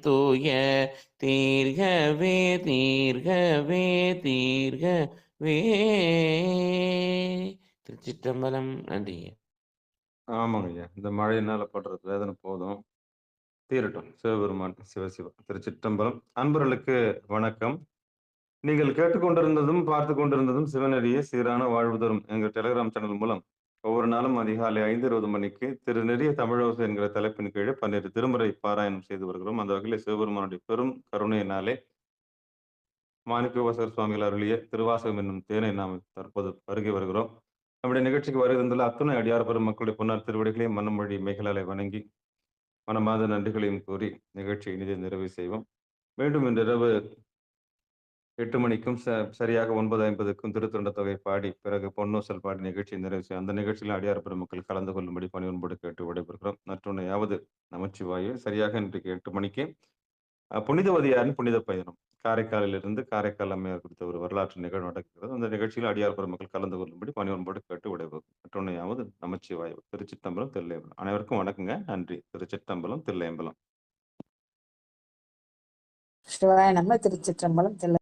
தூயர் தீர்கவே தீர்கவே தீர்கவே. திருச்சிற்றம்பலம். நன்றி. ஆமாங்க ஐயா. இந்த மழையினால படுற வேதனை போதும், தீரட்டும். சிவபெருமான் சிவசிவா. திருச்சிற்றம்பலம். அன்பர்களுக்கு வணக்கம். நீங்கள் கேட்டுக்கொண்டிருந்ததும் பார்த்து கொண்டிருந்ததும் சிவனடிய சீரான வாழ்வு தரும் எங்கள் டெலிகிராம் சேனல் மூலம் ஒவ்வொரு நாளும் அதிகாலை 5:20 மணிக்கு திரு நெறிய தமிழோசை என்கிற தலைப்பின் கீழே 12 திருமுறை பாராயணம் செய்து வருகிறோம். அந்த வகையில் சிவபெருமானுடைய பெரும் கருணையினாலே மாணிக்கவாசகர் சுவாமிகள் அருளிய திருவாசகம் என்னும் தேனை நாம் தற்போது பருகி வருகிறோம். நம்முடைய நிகழ்ச்சிக்கு வருகின்ற அத்துணை அடியார் பெரும் மக்களுடைய பொன்னார் திருவடிகளையும் மன்னமொழி மேகலாலை வணங்கி மனமாத நன்றிகளையும் கூறி நிகழ்ச்சியை இனிதே நிறைவு செய்வோம். மீண்டும் இன்று இரவு 8 மணிக்கும் சரியாக 9:50க்கும் திருத்தொண்ட தொகை பாடி பிறகு பொன்னூசல் பாடி நிகழ்ச்சியை நிறைவு செய்யும். அந்த நிகழ்ச்சியில் அடியார் பெருமக்கள் கலந்து கொள்ளும்படி பணிவன்போடு கேட்டு விடைபெறுகிறோம். மற்றொன்னையாவது நமச்சிவாயு. சரியாக இன்றைக்கு 8 மணிக்கு புனிதவதியாரின் புனித பயணம் காரைக்காலிலிருந்து காரைக்கால் அம்மையார் குறித்த ஒரு வரலாற்று நிகழ்வு நடக்கிறது. அந்த நிகழ்ச்சியில் அடியார் பெருமக்கள் கலந்து கொள்ளும்படி பணிவன்போடு கேட்டு விடைபெறும். மற்றொன்னையாவது நமச்சிவாயு. திருச்சிற்றம்பலம் தில்லையம்பலம். அனைவருக்கும் வணக்கங்க. நன்றி. திருச்சிற்றம்பலம் தில்லையம்பலம். சிவாய நம்ம. திருச்சிற்றம்பலம் தில்லை.